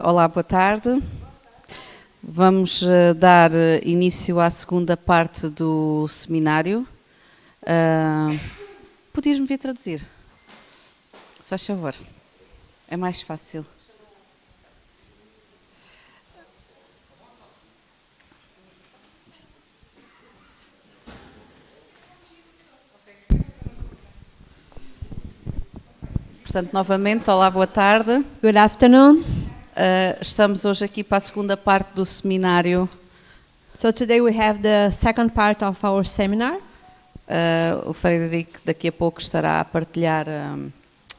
Olá, boa tarde. Vamos dar início à segunda parte do seminário. Podias-me vir traduzir? Se faz favor. É mais fácil. Portanto, novamente, olá, boa tarde. Good afternoon. Estamos hoje aqui para a segunda parte do seminário. So today we have the second part of our seminar. O Frederico daqui a pouco estará a partilhar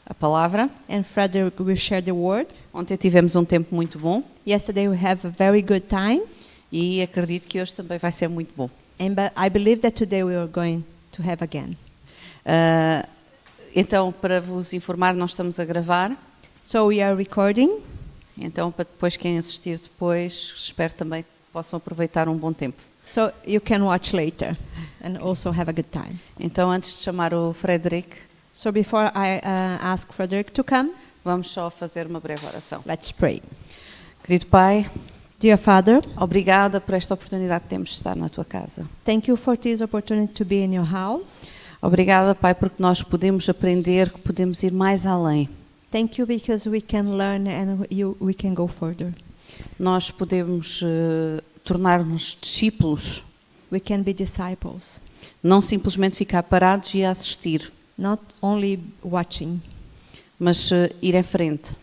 a palavra. And Frederick will share the word. Ontem tivemos um tempo muito bom Yesterday we have a very good time. e acredito que hoje também vai ser muito bom. And I believe that today we are going to have again. Então, para vos informar, nós estamos a gravar. So we are recording. Então, para depois quem assistir depois, espero também que possam aproveitar um bom tempo. So you can watch later and also have a good time. Então, antes de chamar o Frederico, So before I ask Frederick to come, vamos só fazer uma breve oração. let's pray. Querido Pai, Dear Father, obrigada por esta oportunidade que temos de estar na tua casa. thank you for this opportunity to be in your house. Obrigada, Pai, porque nós podemos aprender, que podemos ir mais além. Thank you because we can learn and we can go further. Nós podemos tornar-nos discípulos, We can be disciples, não simplesmente ficar parados e assistir, not only watching, mas ir em frente,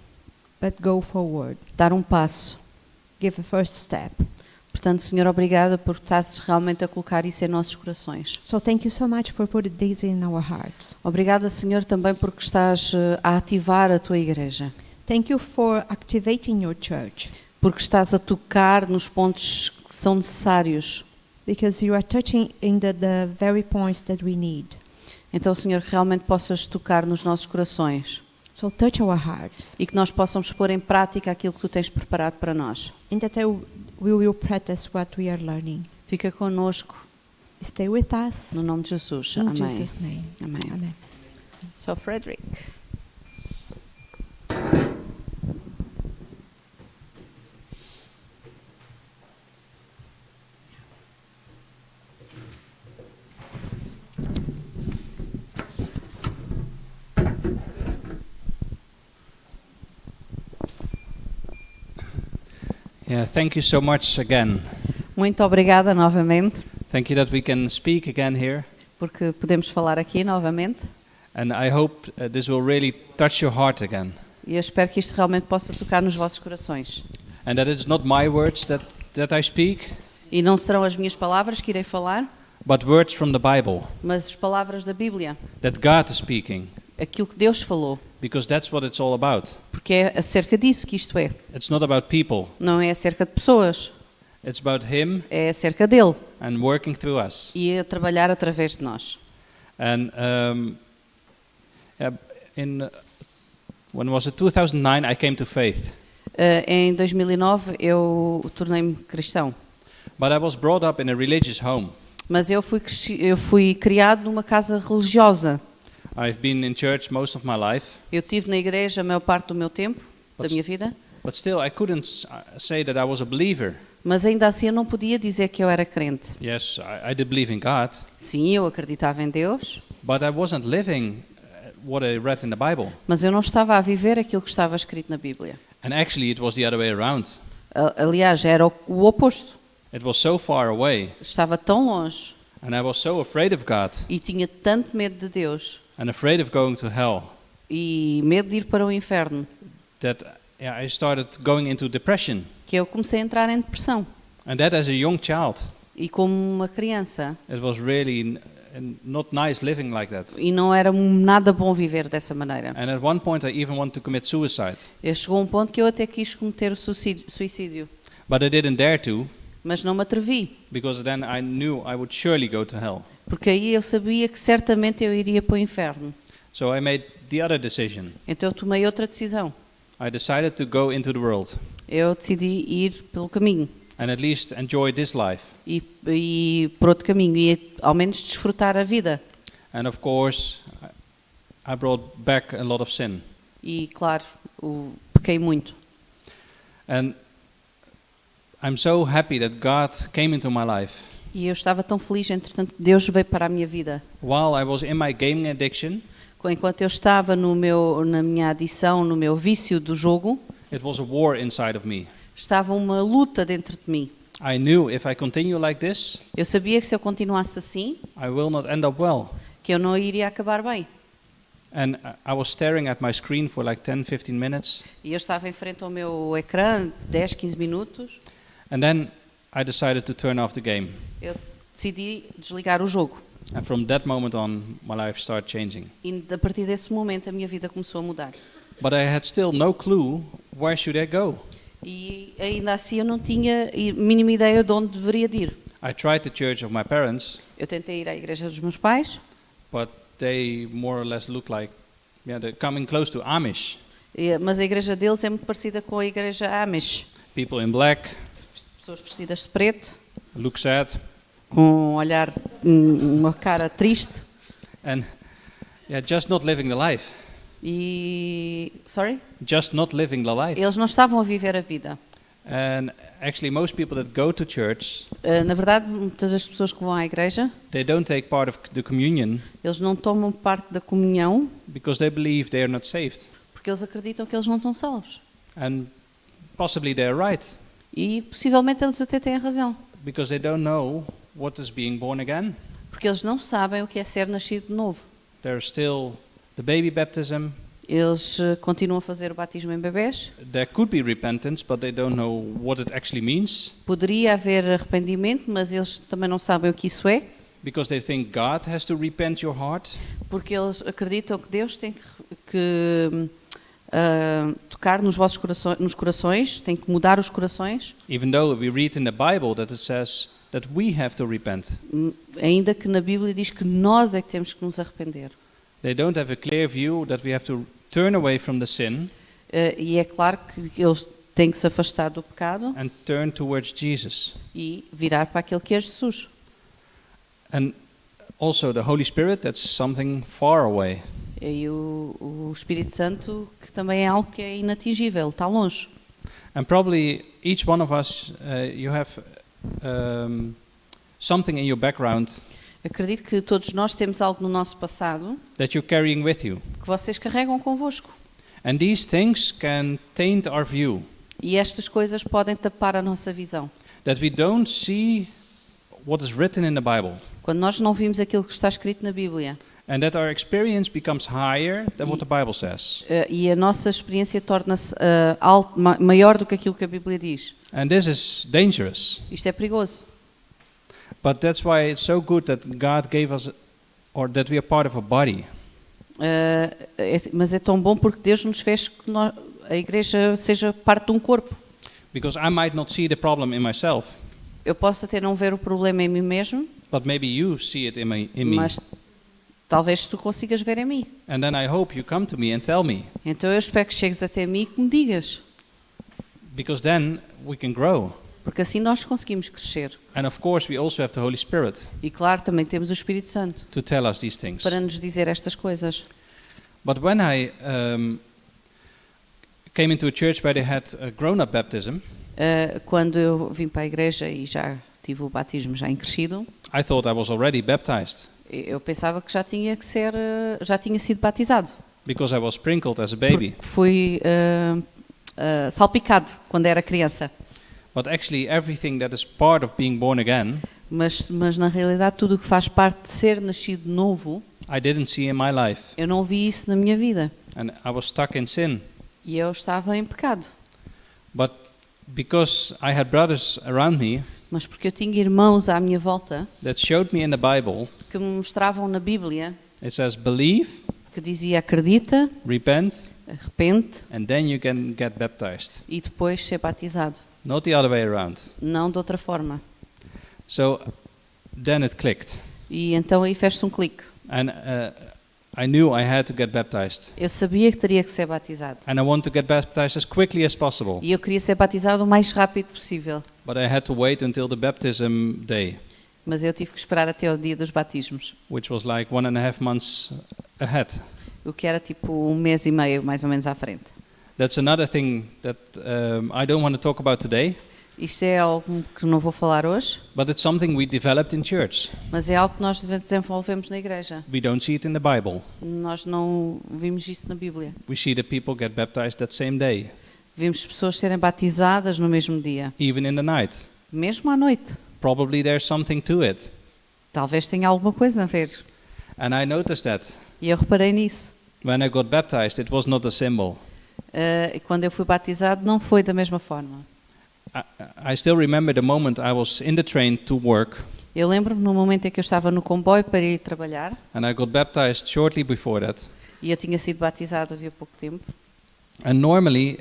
but go forward, dar um passo. give a first step. Portanto, Senhor, obrigada por estás realmente a colocar isso em nossos corações. So thank you so much for putting this in our hearts. Obrigada, Senhor, também porque estás a ativar a tua igreja, Thank you for activating your church, porque estás a tocar nos pontos que são necessários. because you are touching in the very points that we need. Então, Senhor, que realmente possas tocar nos nossos corações So touch our hearts, e que nós possamos pôr em prática aquilo que tu tens preparado para nós. and that we will practice what we are learning. Fica connosco, Stay with us. no nome de Jesus. In Amém. Jesus' name. Amém. Amen. So, Frederick. Yeah, thank you so much again. Muito obrigada novamente, Thank you that we can speak again here. porque podemos falar aqui novamente. And I hope this will really touch your heart again. E eu espero que isto realmente possa tocar nos vossos corações. And that it's not my words that I speak, E não serão as minhas palavras que irei falar, but words from the Bible mas as palavras da Bíblia, that God is speaking, aquilo que Deus falou, because that's what it's all about. porque é acerca disso que isto é. It's not about people. Não é acerca de pessoas, It's about Him é acerca dele and working through us. e a trabalhar através de nós. And when was it 2009? I came to faith, Em 2009 eu tornei-me cristão, but I was brought up in a religious home. mas eu fui criado numa casa religiosa. I've been in church most of my life. Eu estive na igreja a maior parte do meu tempo, da minha vida, But still, I couldn't say that I was a believer. mas ainda assim eu não podia dizer que eu era crente. Yes, I did believe in God, Sim, eu acreditava em Deus, but I wasn't living what I read in the Bible. mas eu não estava a viver aquilo que estava escrito na Bíblia. And actually, it was the other way around. Aliás, era o oposto. It was so far away, Estava tão longe and I was so afraid of God e tinha tanto medo de Deus and afraid of going to hell e medo de ir para o inferno that I started going into depression. que eu comecei a entrar em depressão. And that as a young child, E como uma criança, it was really not nice living like that. e não era nada bom viver dessa maneira. And at one point, I even wanted to commit suicide, Chegou um ponto que eu até quis cometer o suicídio, but I didn't dare to, mas não me atrevi, because then I knew I would surely go to hell. porque aí eu sabia que certamente eu iria para o inferno. So I made the other decision. Então eu tomei outra decisão. I decided to go into the world Eu decidi ir pelo caminho and at least enjoy this life. e por outro caminho e ao menos desfrutar a vida. And of course, I brought back a lot of sin. E claro, pequei muito. And I'm so happy that God came into my life. E eu estava tão feliz, entretanto, que Deus veio para a minha vida. While I was in my gaming addiction, Enquanto eu estava na minha adição, no meu vício do jogo, it was a war inside of me. estava uma luta dentro de mim. I knew if I continue like this, Eu sabia que se eu continuasse assim, I will not end up well. que eu não iria acabar bem. And I was staring at my screen for like 10, 15 minutes. E eu estava em frente ao meu ecrã 10, 15 minutos. And then I decided to turn off the game. Eu decidi desligar o jogo. And from that moment on, my life started changing. E a partir desse momento a minha vida começou a mudar. But I had still no clue where should I go. E ainda assim eu não tinha a mínima ideia de onde deveria de ir. I tried the church of my parents, Eu tentei ir à igreja dos meus pais, but they more or less look like, they're coming close to Amish. mas a igreja deles é muito parecida com a igreja Amish. People in black, Pessoas vestidas de preto, look sad, com um olhar, uma cara triste. and just not living the life. Sorry? Just not living the life. Eles não estavam a viver a vida. And actually, most people that go to church, Na verdade, muitas das pessoas que vão à igreja, they don't take part of the communion eles não tomam parte da comunhão because they believe they are not saved. porque eles acreditam que eles não estão salvos. And possibly they're right, E possivelmente eles até têm razão, because they don't know what is being born again. porque eles não sabem o que é ser nascido de novo. There's still the baby baptism. Eles continuam a fazer o batismo em bebés. There could be repentance, but they don't know what it actually means, Poderia haver arrependimento, mas eles também não sabem o que isso é, because they think God has to repent your heart. porque eles acreditam que Deus tem que tocar nos vossos corações, tem que mudar os corações, Even though we read in the Bible that it says that we have to repent. ainda que na Bíblia diz que nós é que temos que nos arrepender. They don't have a clear view that we have to turn away from the sin E é claro que eles têm que se afastar do pecado and turn towards Jesus. e virar para aquele que é Jesus. And also the Holy Spirit, that's something far away. E o Espírito Santo, que também é algo que é inatingível, está longe. And probably each one of us, you have something in your background Acredito que todos nós temos algo no nosso passado that you're carrying with you. que vocês carregam convosco. And these things can taint our view, E estas coisas podem tapar a nossa visão. that we don't see what is written in the Bible, Quando nós não vimos aquilo que está escrito na Bíblia and that our experience becomes higher than what the Bible says. e a nossa experiência torna-se maior do que aquilo que a Bíblia diz. And this is dangerous. Isto é perigoso. But that's why it's so good that God gave us, or that we are part of a body. Mas é tão bom porque Deus nos fez que a igreja seja parte de um corpo. Because I might not see the problem in myself, Eu posso até não ver o problema em mim mesmo, but maybe you see it in me. mas talvez tu consigas ver em mim. And then I hope you come to me and tell me, Então eu espero que chegues até mim e que me digas, because then we can grow. porque assim nós conseguimos crescer. And of course we also have the Holy Spirit E claro, também temos o Espírito Santo to tell us these things. para nos dizer estas coisas. But when I came into a church where they had a grown-up baptism, Quando eu vim para a igreja e já tive o batismo já em crescido, I thought I was already baptized eu pensava que já tinha sido batizado. because I was sprinkled as a baby. Porque fui salpicado quando era criança. But actually everything that is part of being born again, Mas na realidade tudo o que faz parte de ser nascido de novo, I didn't see in my life. eu não vi isso na minha vida. And I was stuck in sin. E eu estava em pecado. But because I had brothers around me Mas porque eu tinha irmãos à minha volta that showed me in the Bible, que me mostravam na Bíblia it says believe, que dizia acredita, repent, arrepende and then you can get baptized. e depois ser batizado. Not the other way around. Não de outra forma. So then it clicked. E então aí fez-se um clique. And I knew I had to get baptized. Eu sabia que teria que ser batizado. And I want to get baptized as quickly as possible. E eu queria ser batizado o mais rápido possível. But I had to wait until the baptism day, Mas eu tive que esperar até o dia dos batismos. which was like 1.5 months ahead. O que era tipo 1 mês e meio, mais ou menos, à frente. That's another thing that I don't want to talk about today, Isto é algo que não vou falar hoje, but it's something we developed in church. mas é algo que nós desenvolvemos na igreja. We don't see it in the Bible. Nós não vimos isso na Bíblia. We see that people get baptized that same day, Vimos pessoas serem batizadas no mesmo dia, even in the night. mesmo à noite. Probably there's something to it. Talvez tenha alguma coisa a ver. And I noticed that E eu reparei nisso. when I got baptized, it was not a symbol. E quando eu fui batizado, não foi da mesma forma. I still remember the moment I was in the train to work, Eu lembro-me no momento em que eu estava no comboio para ir trabalhar, and I got baptized shortly before that. e eu tinha sido batizado havia pouco tempo. And normally,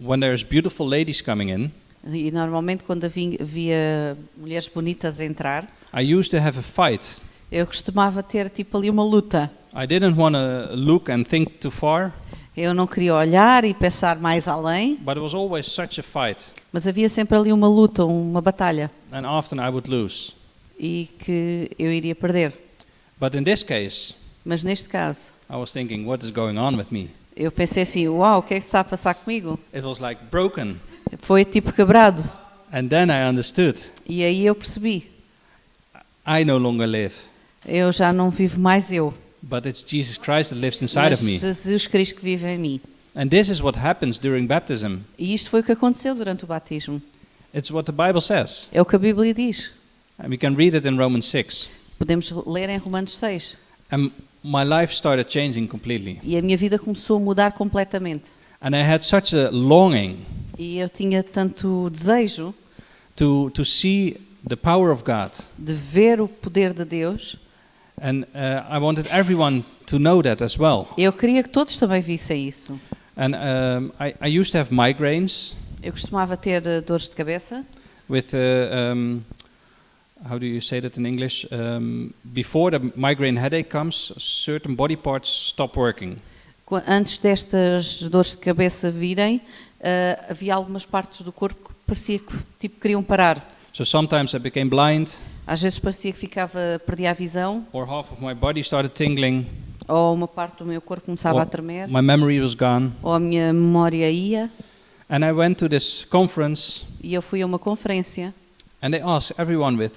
when there's beautiful ladies coming in, E normalmente quando via mulheres bonitas a entrar, I used to have a fight. eu costumava ter tipo ali uma luta. I didn't want to look and think too far, Eu não queria olhar e pensar mais além, but it was always such a fight, mas havia sempre ali uma luta, uma batalha, and often I would lose. e que eu iria perder. But in this case, Mas neste caso, I was thinking, what is going on with me? eu pensei assim, uau, o que é que está a passar comigo? It was like broken. Foi tipo quebrado. And then I understood, E aí eu percebi, I no longer live, eu já não vivo mais eu, but it's Jesus Christ that lives inside mas of me. Jesus Cristo que vive em mim. And this is what happens during baptism. E isto foi o que aconteceu durante o batismo. It's what the Bible says. É o que a Bíblia diz. And we can read it in Romans 6. Podemos ler em Romanos 6. And my life started changing completely. E a minha vida começou a mudar completamente. And I had such a longing E eu tinha tanto desejo to see the power of God. de ver o poder de Deus. And I wanted everyone to know that as well. Eu queria que todos também vissem isso. And I used to have migraines Eu costumava ter dores de cabeça. with, how do you say that in English? Before the migraine headache comes, certain body parts stop working. Antes destas dores de cabeça virem, havia algumas partes do corpo que parecia que tipo, queriam parar. So sometimes I became blind, Às vezes parecia que perdia a visão, or half of my body started tingling, ou uma parte do meu corpo começava or a tremer, my memory was gone. ou a minha memória ia. And I went to this conference, E eu fui a uma conferência and they asked everyone with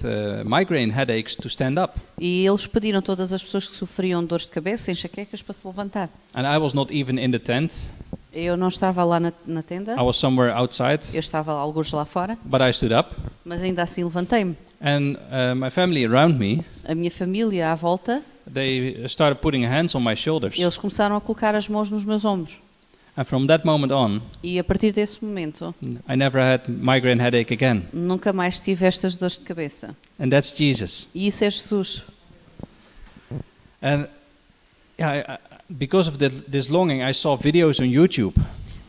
migraine headaches to stand up. e eles pediram a todas as pessoas que sofriam de dores de cabeça, enxaquecas, para se levantar. And I was not even in the tent. Eu não estava lá na tenda, I was somewhere outside, eu estava alguns lá fora, but I stood up. mas ainda assim levantei-me. And my family around me, A minha família à volta, they started putting hands on my shoulders. eles começaram a colocar as mãos nos meus ombros. And from that moment on, E a partir desse momento, I never had migraine headache again. nunca mais tive estas dores de cabeça. And that's Jesus. E isso é Jesus. And yeah, because of this longing, I saw videos on YouTube.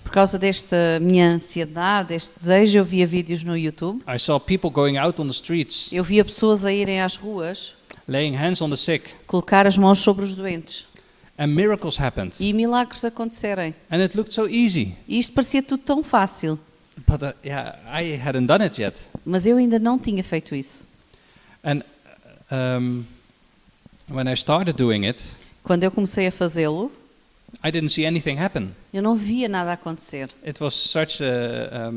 Por causa desta minha ansiedade, deste desejo, eu via vídeos no YouTube. I saw people going out on the streets, Eu via pessoas a irem às ruas, laying hands on the sick, colocar as mãos sobre os doentes. and miracles happened. E milagres acontecerem. And it looked so easy. E isto parecia tudo tão fácil. But yeah, I hadn't done it yet. Mas eu ainda não tinha feito isso. And when I started doing it, Quando eu comecei a fazê-lo, I didn't see anything happen. eu não via nada acontecer. It was such a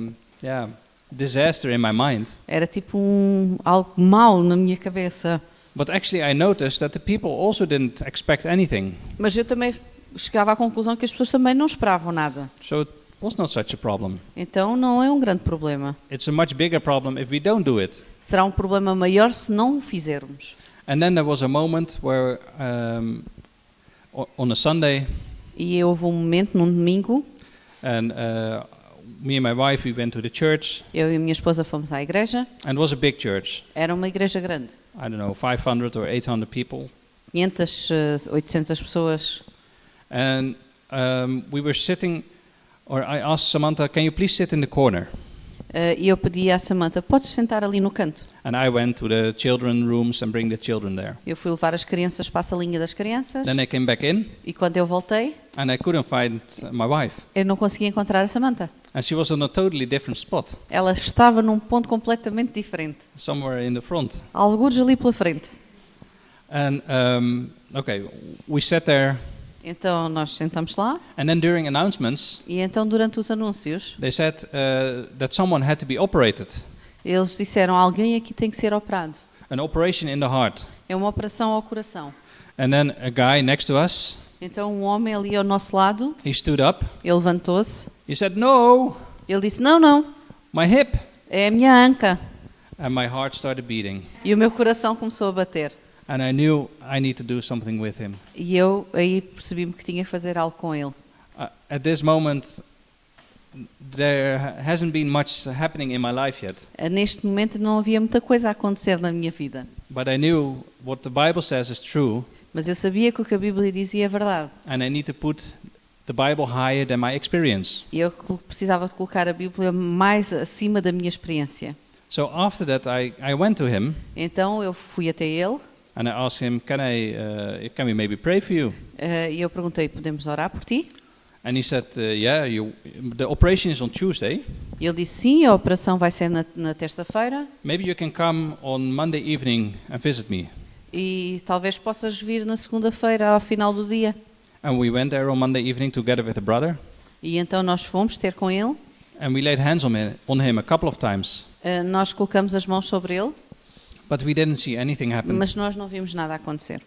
disaster in my mind. Era tipo algo mau na minha cabeça. But actually I noticed that the people also didn't expect anything. Mas eu também chegava à conclusão que as pessoas também não esperavam nada. So it was not such a problem. Então não é um grande problema. It's a much bigger problem if we don't do it. Será um problema maior se não o fizermos. And then there was a moment where on a Sunday, E houve um momento, num domingo, and me and my wife, we went to the church, eu e a minha esposa fomos à igreja. and it was a big church. Era uma igreja grande. I don't know, 500 or 800 people. 500, 800 pessoas. And we were sitting, or I asked Samantha, can you please sit in the corner? E eu pedi à Samantha, podes sentar ali no canto? And I went to the children rooms and bring the children there. Eu fui levar as crianças para a salinha das crianças. Then I came back in, E quando eu voltei, and I couldn't find my wife. eu não conseguia encontrar a Samantha. And she was on a totally different spot, Ela estava num ponto completamente diferente. somewhere in the front. Algures ali pela frente. And okay, we sat there, Então nós sentamos lá And then during announcements, e então durante os anúncios they said that someone had to be operated. eles disseram alguém aqui tem que ser operado. An operation in the heart. É uma operação ao coração. And then a guy next to us, Então um homem ali ao nosso lado, he stood up. ele levantou-se, He said, "No, ele disse não, my hip." é a minha anca. And my heart started beating. E o meu coração começou a bater. And I knew I need to do something with him. E eu aí percebi-me que tinha que fazer algo com ele. At this moment, there hasn't been much happening in my life yet. Neste momento não havia muita coisa a acontecer na minha vida. But I knew what the Bible says is true. Mas eu sabia que o que a Bíblia dizia é verdade. And I need to put the Bible higher than my experience. E eu precisava de colocar a Bíblia mais acima da minha experiência. So after that, I went to him Então eu fui até ele and I asked him, can we maybe pray for you? e eu perguntei, podemos orar por ti? And he said, yeah, the operation is on Tuesday. E ele disse, sim, a operação vai ser na terça-feira Maybe you can come on Monday evening and visit me. e talvez possas vir na segunda-feira ao final do dia. And we went there on Monday evening together with a brother. E então nós fomos ter com ele, And we laid hands on him a couple of times. nós colocamos as mãos sobre ele, But we didn't see anything happen. mas nós não vimos nada acontecer.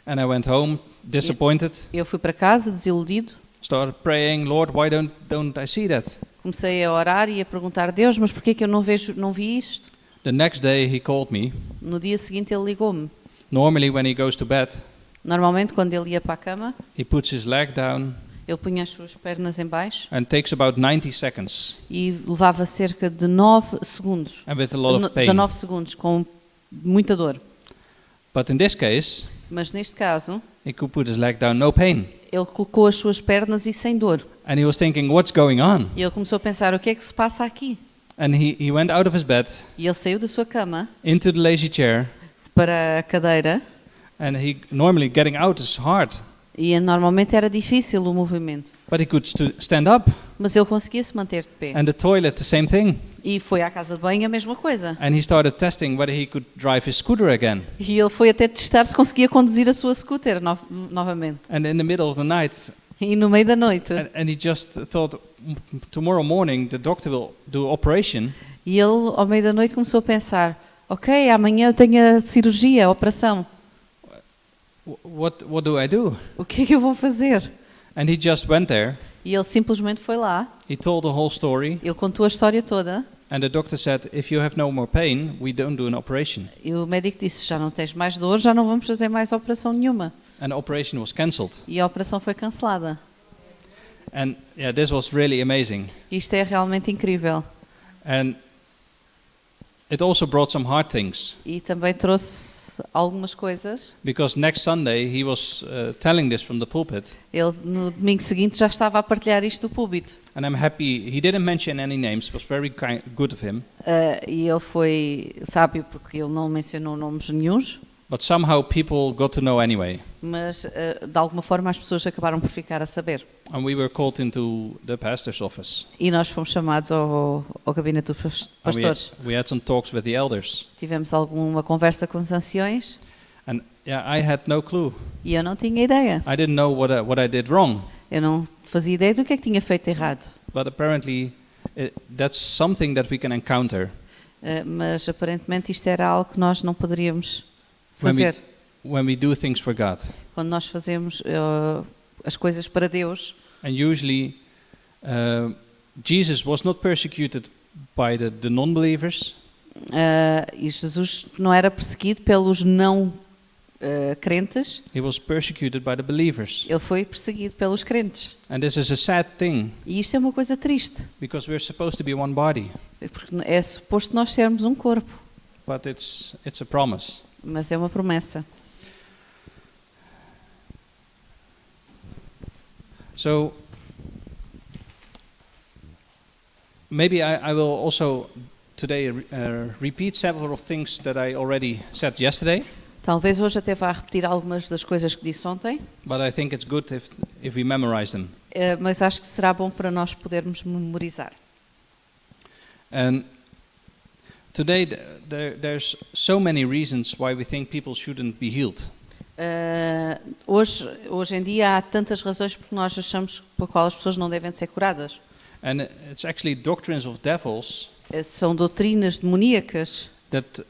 And I went home disappointed, Eu fui para casa desiludido, started praying, Lord, why don't I see that? comecei a orar e a perguntar, Deus, mas porquê que eu não vi isto? The next day he called me. No dia seguinte ele ligou-me. Normally when he goes to bed, Normalmente quando ele ia para a cama, he puts his leg down ele punha as suas pernas em baixo and takes about 90 seconds e levava cerca de 9 segundos, and with a lot of pain. 19 segundos, com muita dor. But in this case, Mas neste caso, he could put his leg down, no pain. ele colocou as suas pernas e sem dor. And he was thinking, what's going on? E ele começou a pensar, o que é que se passa aqui? And he went out of his bed E ele saiu da sua cama into the lazy chair, para a cadeira and he normally getting out is hard, e normalmente era difícil o movimento. but he could stand up. Mas ele conseguia se manter de pé. And the toilet, the same thing. E foi à casa de banho a mesma coisa. And he started testing whether he could drive his scooter again. E ele foi até testar se conseguia conduzir a sua scooter novamente. And in the middle of the night, E no meio da noite. and he just thought, tomorrow morning the doctor will do operation. E ele, ao meio da noite, começou a pensar, ok, amanhã eu tenho a cirurgia, a operação. What do I do? O que é que eu vou fazer? And he just went there. E ele simplesmente foi lá, He told the whole story. ele contou a história toda. And the doctor said, if you have no more pain, we don't do an operation. E o médico disse, já não tens mais dor, já não vamos fazer mais operação nenhuma. And the operation was cancelled. E a operação foi cancelada. And yeah, this was really amazing. Isto é realmente incrível. And it also brought some hard things. E também trouxe algumas coisas. Because next Sunday he was telling this from the pulpit. Ele, no domingo seguinte, já estava a partilhar isto do púlpito. And I'm happy, he didn't mention any names, it was very good of him. E ele foi sábio porque ele não mencionou nomes nenhuns. But somehow people got to know anyway. Mas, de alguma forma, as pessoas acabaram por ficar a saber. And we were called into the pastor's office. E nós fomos chamados ao gabinete dos And pastores. we had some talks with the elders. Tivemos alguma conversa com os anciões And yeah, I had no clue. e eu não tinha ideia. I didn't know what I did wrong. Eu não fazia ideia do que é que tinha feito errado. But apparently that's something that we can encounter Mas, aparentemente, isto era algo que nós não poderíamos when fazer. when we do things for God. Quando nós fazemos as coisas para Deus. And usually Jesus was not persecuted by the non-believers. E Jesus não era perseguido pelos não crentes, He was persecuted by the believers. ele foi perseguido pelos crentes. And this is a sad thing E isto é uma coisa triste, because we're supposed to be one body, porque é suposto nós sermos um corpo, but it's a promise. mas é uma promessa. So maybe I will also today repeat several things that I already said yesterday. Talvez hoje até vá repetir algumas das coisas que disse ontem, But I think it's good if we memorize them. mas acho que será bom para nós podermos memorizar. And today there's so many reasons why we think people shouldn't be healed. Hoje em dia há tantas razões porque nós achamos pela qual as pessoas não devem ser curadas. And it's actually doctrines of devils São doutrinas demoníacas that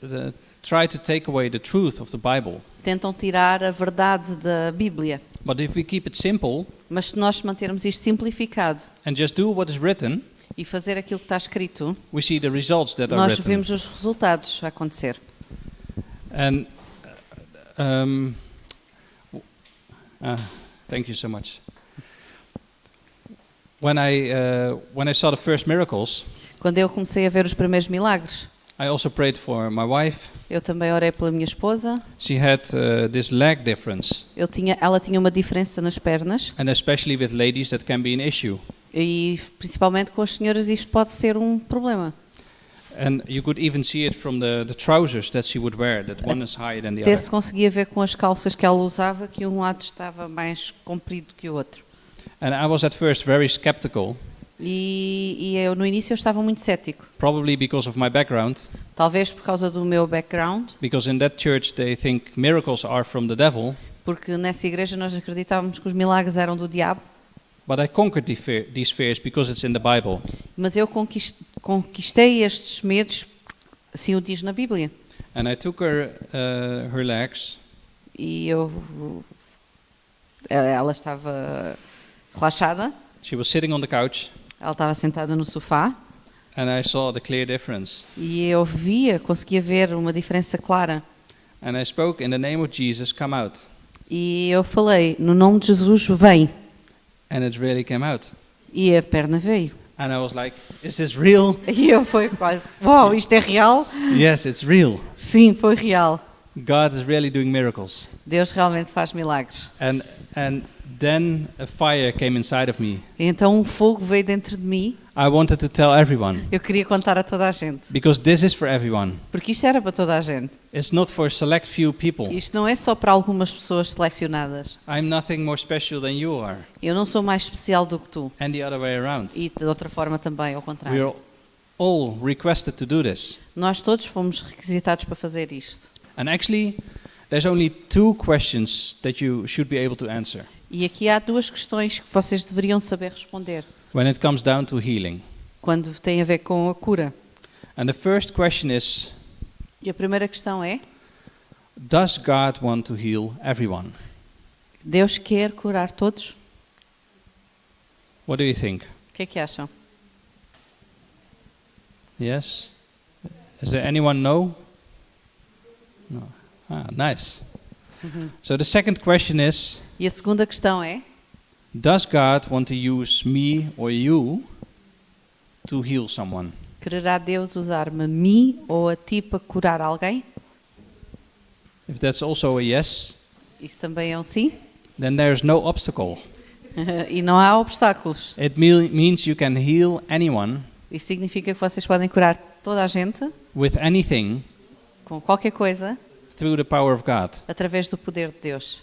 try to take away the truth of the Bible. que tentam tirar a verdade da Bíblia. But if we keep it simple Mas se nós mantermos isto simplificado and just do what is written, e fazer aquilo que está escrito, we see the results that are nós written. vemos os resultados a acontecer. And thank you so much. When I saw the first miracles, Quando eu comecei a ver os primeiros milagres, I also prayed for my wife. eu também orei pela minha esposa. She had this leg difference, Ela tinha uma diferença nas pernas and especially with ladies, that can be an issue. e principalmente com as senhoras isto pode ser um problema. And you could even see it from the trousers that she would wear, that one is higher than the Até other. se conseguia ver com as calças que ela usava que um lado estava mais comprido que o outro. And I was at first very skeptical, E eu no início eu estava muito cético, probably because of my background, talvez por causa do meu background, because in that church they think miracles are from the devil. porque nessa igreja nós acreditávamos que os milagres eram do diabo, But I conquered these fears because it's in the Bible. mas eu conquistei estes medos, assim o diz na Bíblia. And I took her legs, E ela estava relaxada, she was sitting on the couch, ela estava sentada no sofá and I saw the clear difference. e eu conseguia ver uma diferença clara. And I spoke, in the name of Jesus, come out. E eu falei, no nome de Jesus, vem. And it really came out. E a perna veio. And I was like, is this real? E eu fui quase, uau, isto é real? Yes, it's real. Sim, foi real. God is really doing miracles. Deus realmente faz milagres. And then a fire came inside of me. E então um fogo veio dentro de mim. I wanted to tell everyone, Eu queria contar a toda a gente. because this is for everyone. Porque isto era para toda a gente. It's not for a select few people. Isto não é só para algumas pessoas selecionadas. I'm nothing more special than you are, Eu não sou mais especial do que tu. and the other way around. E de outra forma também, ao contrário. We're all requested to do this. Nós todos fomos requisitados para fazer isto. And actually, there's only two questions that you should be able to answer E aqui há duas questões que vocês deveriam saber responder when it comes down to healing. quando tem a ver com a cura. And the first question is, E a primeira questão é: does God want to heal everyone? Deus quer curar todos? What do you think? O que é que acham? Yes? Is there anyone no? No. Ah, nice. So the second question is, E a segunda questão é: does God want to use me or you to heal someone? quererá Deus usar-me a mim ou a ti para curar alguém? If that's also a yes, Isso também é um sim. then there's no obstacle. E não há obstáculos. It means you can heal anyone Isso significa que vocês podem curar toda a gente with anything com qualquer coisa through the power of God, através do poder de Deus.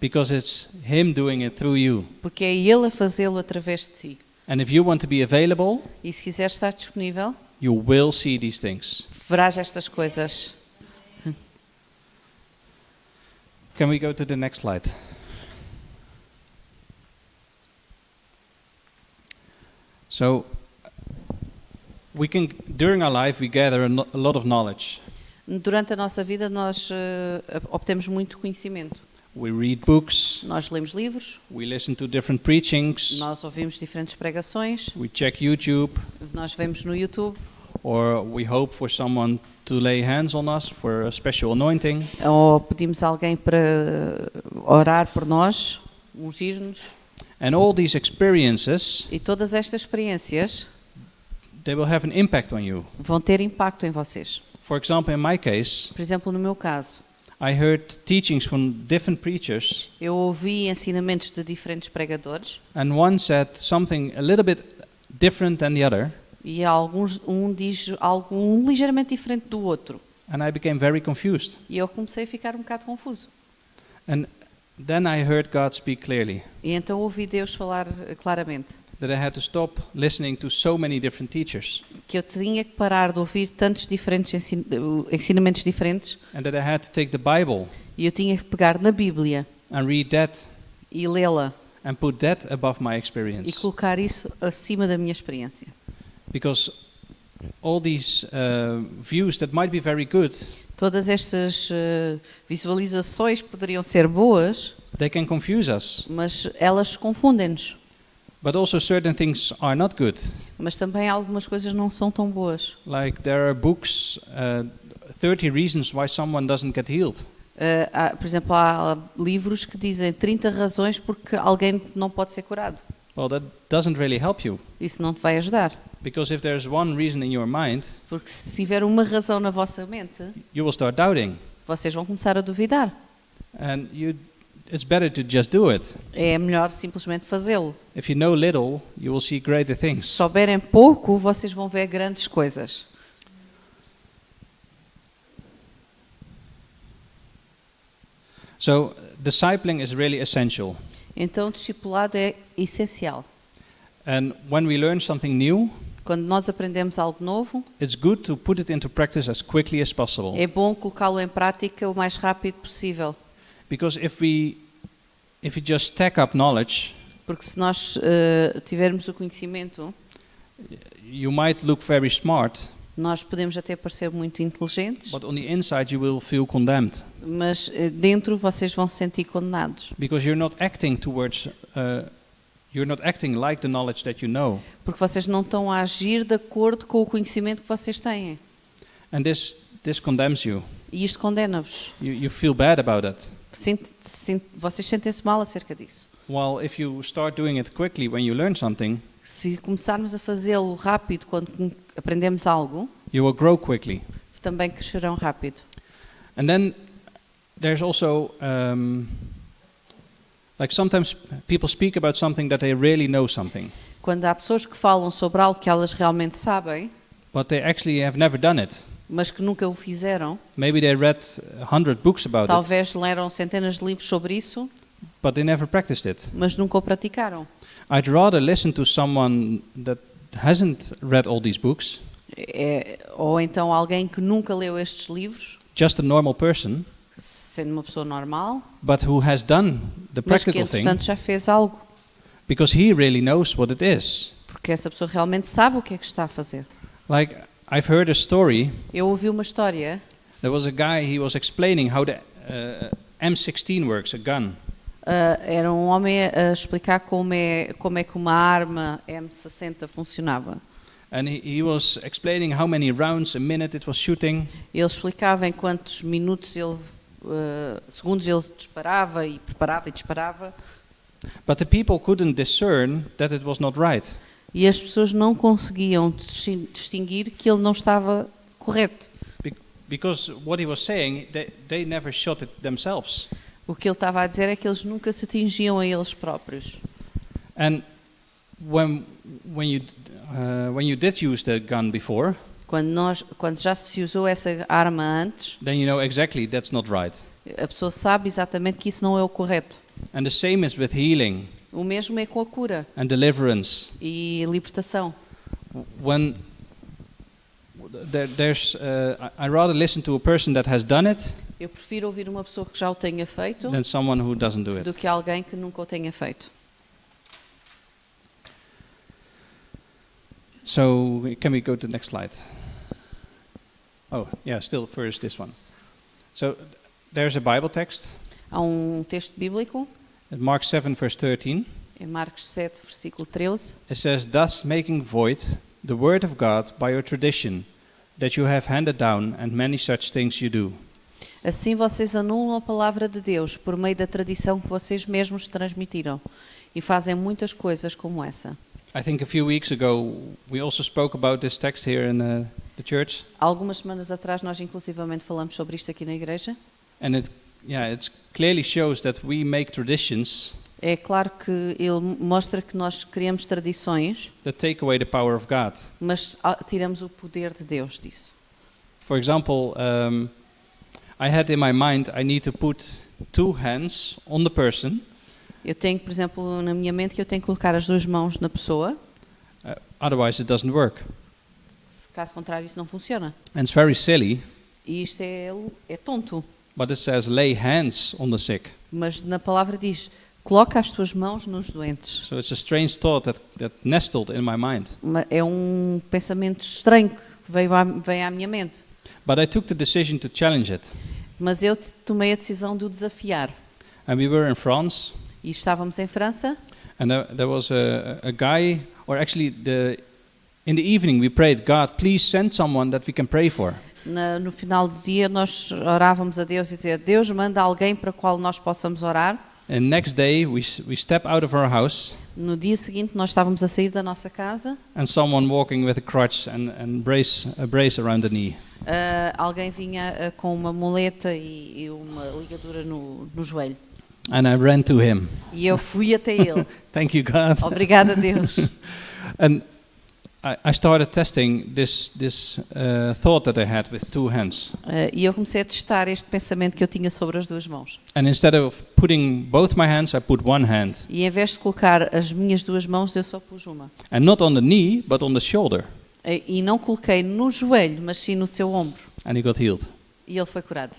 because it's Him doing it through you. Porque é Ele a fazê-lo através de ti. And if you want to be available, E se quiser estar disponível, you will see these things. verás estas coisas. Can we go to the next slide? So, during our life, we gather a lot of knowledge. Durante a nossa vida nós obtemos muito conhecimento. We read books, Nós lemos livros, we listen to different preachings, nós ouvimos diferentes pregações, we check YouTube, nós vemos no YouTube, or we hope for someone to lay hands on us for a special anointing. ou pedimos a alguém para orar por nós, ungir-nos. And all these experiences, E todas estas experiências they will have an impact on you. vão ter impacto em vocês. For example, in my case, Por exemplo, no meu caso, I heard teachings from different preachers, eu ouvi ensinamentos de diferentes pregadores and one said something a little bit different than the other, e um diz algo ligeiramente diferente do outro. and I became very confused. E eu comecei a ficar um bocado confuso. And then I heard God speak clearly. E então ouvi Deus falar claramente. that I had to stop listening to so many different teachers, que eu tinha que parar de ouvir tantos diferentes ensinamentos diferentes, and that I had to take the Bible e eu tinha que pegar na Bíblia and read that e lê-la and put that above my e experience. colocar isso acima da minha experiência. Because all these views that might be very good, Todas estas visualizações poderiam ser boas, they can confuse us. mas elas confundem-nos. But also certain things are not good. Mas também algumas coisas não são tão boas. Like there are books, 30 reasons why someone doesn't get healed. Por exemplo, há livros que dizem 30 razões porque alguém não pode ser curado. Well, that doesn't really help you. Isso não te vai ajudar. Because if there's one reason in your mind, Porque se tiver uma razão na vossa mente, you will start doubting. vocês vão começar a duvidar. And it's better to just do it. É melhor simplesmente fazê-lo. If you know little, you will see greater Se things. souberem pouco, vocês vão ver grandes coisas. So, discipling is really essential. Então, o discipulado é essencial. And when we learn something new, Quando nós aprendemos algo novo, it's good to put it into practice as quickly as possible. é bom colocá-lo em prática o mais rápido possível. Because if we just stack up knowledge, Porque se nós tivermos o conhecimento, you might look very smart, nós podemos até parecer muito inteligentes, but on the inside you will feel condemned. mas dentro vocês vão se sentir condenados. Because you're not acting like the knowledge that you know. Porque vocês não estão a agir de acordo com o conhecimento que vocês têm. And this condemns you. E isto condena-vos. You feel bad about it. Vocês sentem-se mal acerca disso. While if you start doing it quickly when you learn something, Se começarmos a fazê-lo rápido quando aprendemos algo, you will grow quickly. também crescerão rápido. And then there's also like sometimes people speak about something that they really know something, Quando há pessoas que falam sobre algo que elas realmente sabem, but they actually have never done it. mas que nunca o fizeram, Maybe they read 100 books about it, talvez leram centenas de livros sobre isso, but they never practiced it. mas nunca o praticaram. I'd rather listen to someone that hasn't read all these books, Ou então alguém que nunca leu estes livros, just a normal person, sendo uma pessoa normal, but who has done the mas que practical thing, entretanto já fez algo, because he really knows what it is. porque essa pessoa realmente sabe o que é que está a fazer. Like, I've heard a story. Eu ouvi uma história, There was a guy, he was explaining how the M16 works, a gun. era um homem a explicar como é que uma arma M60 funcionava. And he was explaining how many rounds a minute it was shooting. Ele explicava em quantos minutos segundos ele disparava e preparava e disparava. But the people couldn't discern that it was not right. E as pessoas não conseguiam distinguir que ele não estava correto. Because what he was saying, they never shot it themselves. O que ele estava a dizer é que eles nunca se atingiam a eles próprios. And when you did use the gun before, Quando já se usou essa arma antes, then you know exactly that's not right. a pessoa sabe exatamente que isso não é o correto. And the same is with healing O mesmo é com a cura and deliverance. e libertação. When I rather listen to a person that has done it Eu prefiro ouvir uma pessoa que já o tenha feito than someone who doesn't do do it. que alguém que nunca o tenha feito. So can we go to the next slide? Oh, yeah, still first this one. So there's a Bible text, Há um texto bíblico, Mark 7 verse 13. em Marcos 7, versículo 13. It says, "Thus making void the word of God by your tradition that you have handed down, and many such things you do." Assim vocês anulam a palavra de Deus por meio da tradição que vocês mesmos transmitiram e fazem muitas coisas como essa. I think a few weeks ago we also spoke about this text here in the church, Algumas semanas atrás nós inclusivamente falamos sobre isto aqui na igreja. and it clearly shows that we make traditions É claro que ele mostra que nós criamos tradições, that take away the power of God. mas tiramos o poder de Deus disso. For example, I had in my mind I need to put two hands on the person Eu tenho, por exemplo, na minha mente que eu tenho que colocar as duas mãos na pessoa, Otherwise, it doesn't work. se caso contrário isso não funciona. And it's very silly, E isto é tonto, but it says lay hands on the sick. mas na palavra diz, coloca as tuas mãos nos doentes. So it's a strange thought that nestled in my mind. É um pensamento estranho que veio à minha mente. But I took the decision to challenge it. Mas eu tomei a decisão de o desafiar. And we were in France, E estávamos em França, and there was a guy, or actually in the evening we prayed, God, please send someone that we can pray for. no final do dia nós orávamos a Deus e dizia, Deus manda alguém para o qual nós possamos orar. And next day we step out of our house, No dia seguinte nós estávamos a sair da nossa casa, and someone walking with a crutch and a brace around the knee. alguém vinha com uma muleta e uma ligadura no joelho. And I ran to him. E eu fui até ele. Thank you, God. Obrigada, Deus. And I started testing this thought that I had with two hands. E eu comecei a testar este pensamento que eu tinha sobre as duas mãos. And instead of putting both my hands, I put one hand. E em vez de colocar as minhas duas mãos, eu só pus uma. And not on the knee, but on the shoulder. E não coloquei no joelho, mas sim no seu ombro. And he got healed. E ele foi curado.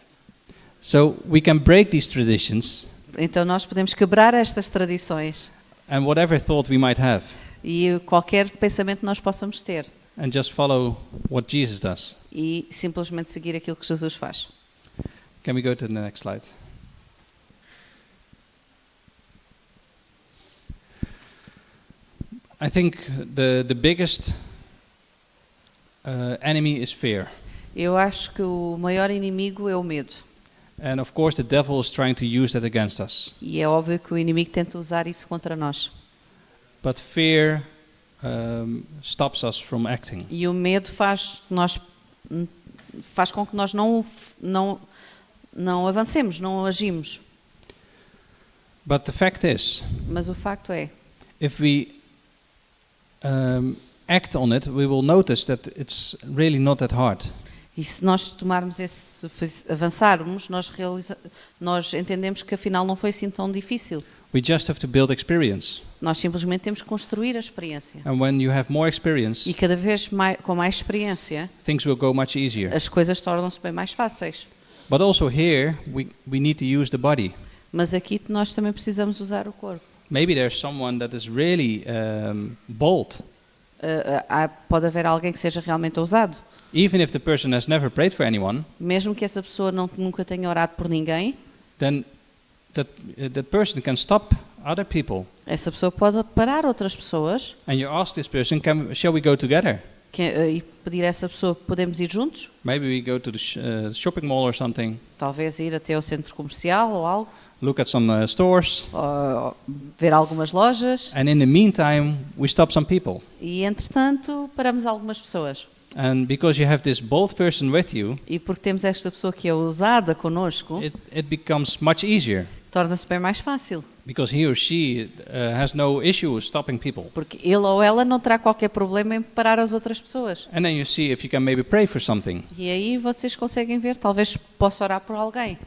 So we can break these traditions Então nós podemos quebrar estas tradições and whatever thought we might have, e qualquer pensamento que nós possamos ter and just follow what Jesus does. e simplesmente seguir aquilo que Jesus faz. Can we go to the next slide? I think the biggest enemy is fear. Eu acho que o maior inimigo é o medo. And of course the devil is trying to use that against us. E é óbvio que o inimigo tenta usar isso contra nós. But fear stops us from acting. E o medo faz com que nós não avancemos, não agimos. But the fact is, Mas o facto é, if we act on it, we will notice that it's really not that hard. e se nós tomarmos avançarmos, nós entendemos que afinal não foi assim tão difícil. We just have to build experience. Nós simplesmente temos que construir a experiência. And when you have more experience, E cada vez com mais experiência, things will go much easier. as coisas tornam-se bem mais fáceis. But also here, we need to use the body. Mas aqui nós também precisamos usar o corpo. Maybe there's someone that is really bold. Pode haver alguém que seja realmente ousado. Even if the person has never prayed for anyone, Mesmo que essa pessoa nunca tenha orado por ninguém, then that person can stop other people. essa pessoa pode parar outras pessoas And you ask this person, shall we go together? e pedir a essa pessoa, podemos ir juntos? Maybe we go to the shopping mall or something, Talvez ir até ao centro comercial ou algo, look at some stores, ou ver algumas lojas and in the meantime, we stop some people. e, entretanto, paramos algumas pessoas. And because you have this bold person with you, E porque temos esta pessoa que é ousada connosco, it becomes much easier. torna-se bem mais fácil. Because he or she has no issue with stopping people. Porque ele ou ela não terá qualquer problema em parar as outras pessoas. And then you see if you can maybe pray for something. E aí vocês conseguem ver, talvez possa orar por alguém.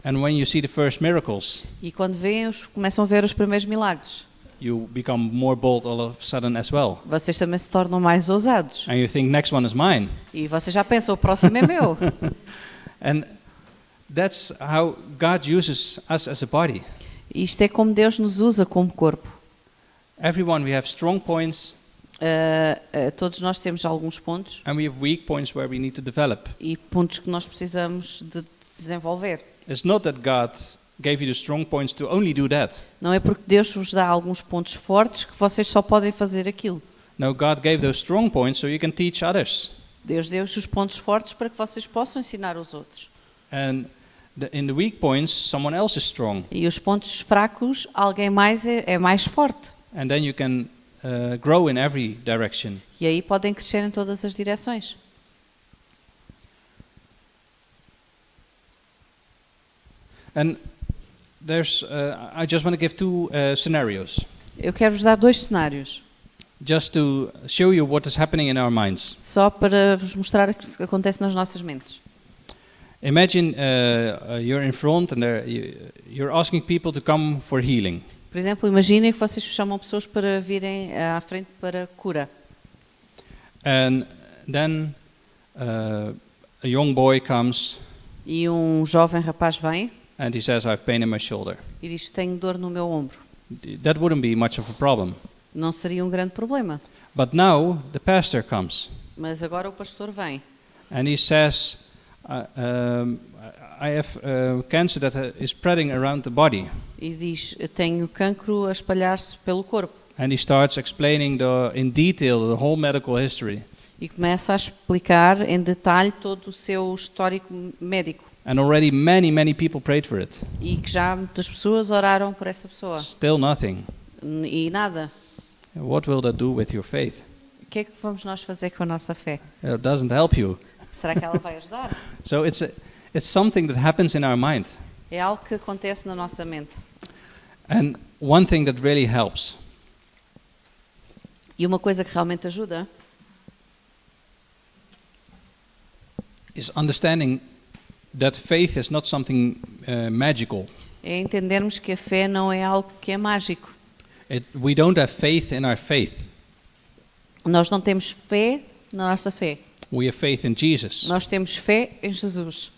And when you see the first miracles, E quando começam a ver os primeiros milagres, you become more bold all of a sudden as well. vocês também se tornam mais ousados. And you think, next one is mine. E vocês já pensam, o próximo é meu. And that's how God uses us as a body. Isto é como Deus nos usa como corpo. Everyone, we have strong points, Todos nós temos alguns pontos and we have weak points where we need to develop. e pontos que nós precisamos de desenvolver. It's not that God gave you the strong points to only do that. Não é porque Deus vos dá alguns pontos fortes que vocês só podem fazer aquilo. No, God gave those strong points so you can teach others. Deus deu-vos os pontos fortes para que vocês possam ensinar os outros. And in the weak points, someone else is strong. E os pontos fracos, alguém mais é mais forte. And then you can grow in every direction. E aí podem crescer em todas as direções. And there's, I just want to give two scenarios, Eu quero vos dar dois cenários, just to show you what is happening in our minds. só para vos mostrar o que acontece nas nossas mentes. Imagine you're in front and you're asking people to come for healing. Por exemplo, imaginem que vocês chamam pessoas para virem à frente para cura. And then a young boy comes E um jovem rapaz vem and he says, I have pain in my shoulder. e diz: tenho dor no meu ombro. That wouldn't be much of a problem. Não seria um grande problema. But now the pastor comes Mas agora o pastor vem and he says, I have cancer that is spreading around the body. e diz: tenho cancro a espalhar-se pelo corpo. And he starts explaining in detail the whole medical history. E começa a explicar em detalhe todo o seu histórico médico. And already many people prayed for it. E que já muitas pessoas oraram por essa pessoa. Still nothing. E nada. What will that do with your faith? O que é que vamos nós fazer com a nossa fé? It doesn't help you. Será que ela vai ajudar? So it's something that happens in our mind. É algo que acontece na nossa mente. And one thing that really helps E uma coisa que realmente ajuda is understanding that faith is not something magical. é entendermos que a fé não é algo que é mágico. We don't have faith in our faith. Nós não temos fé na nossa fé. We have faith in Jesus. Nós temos fé em Jesus.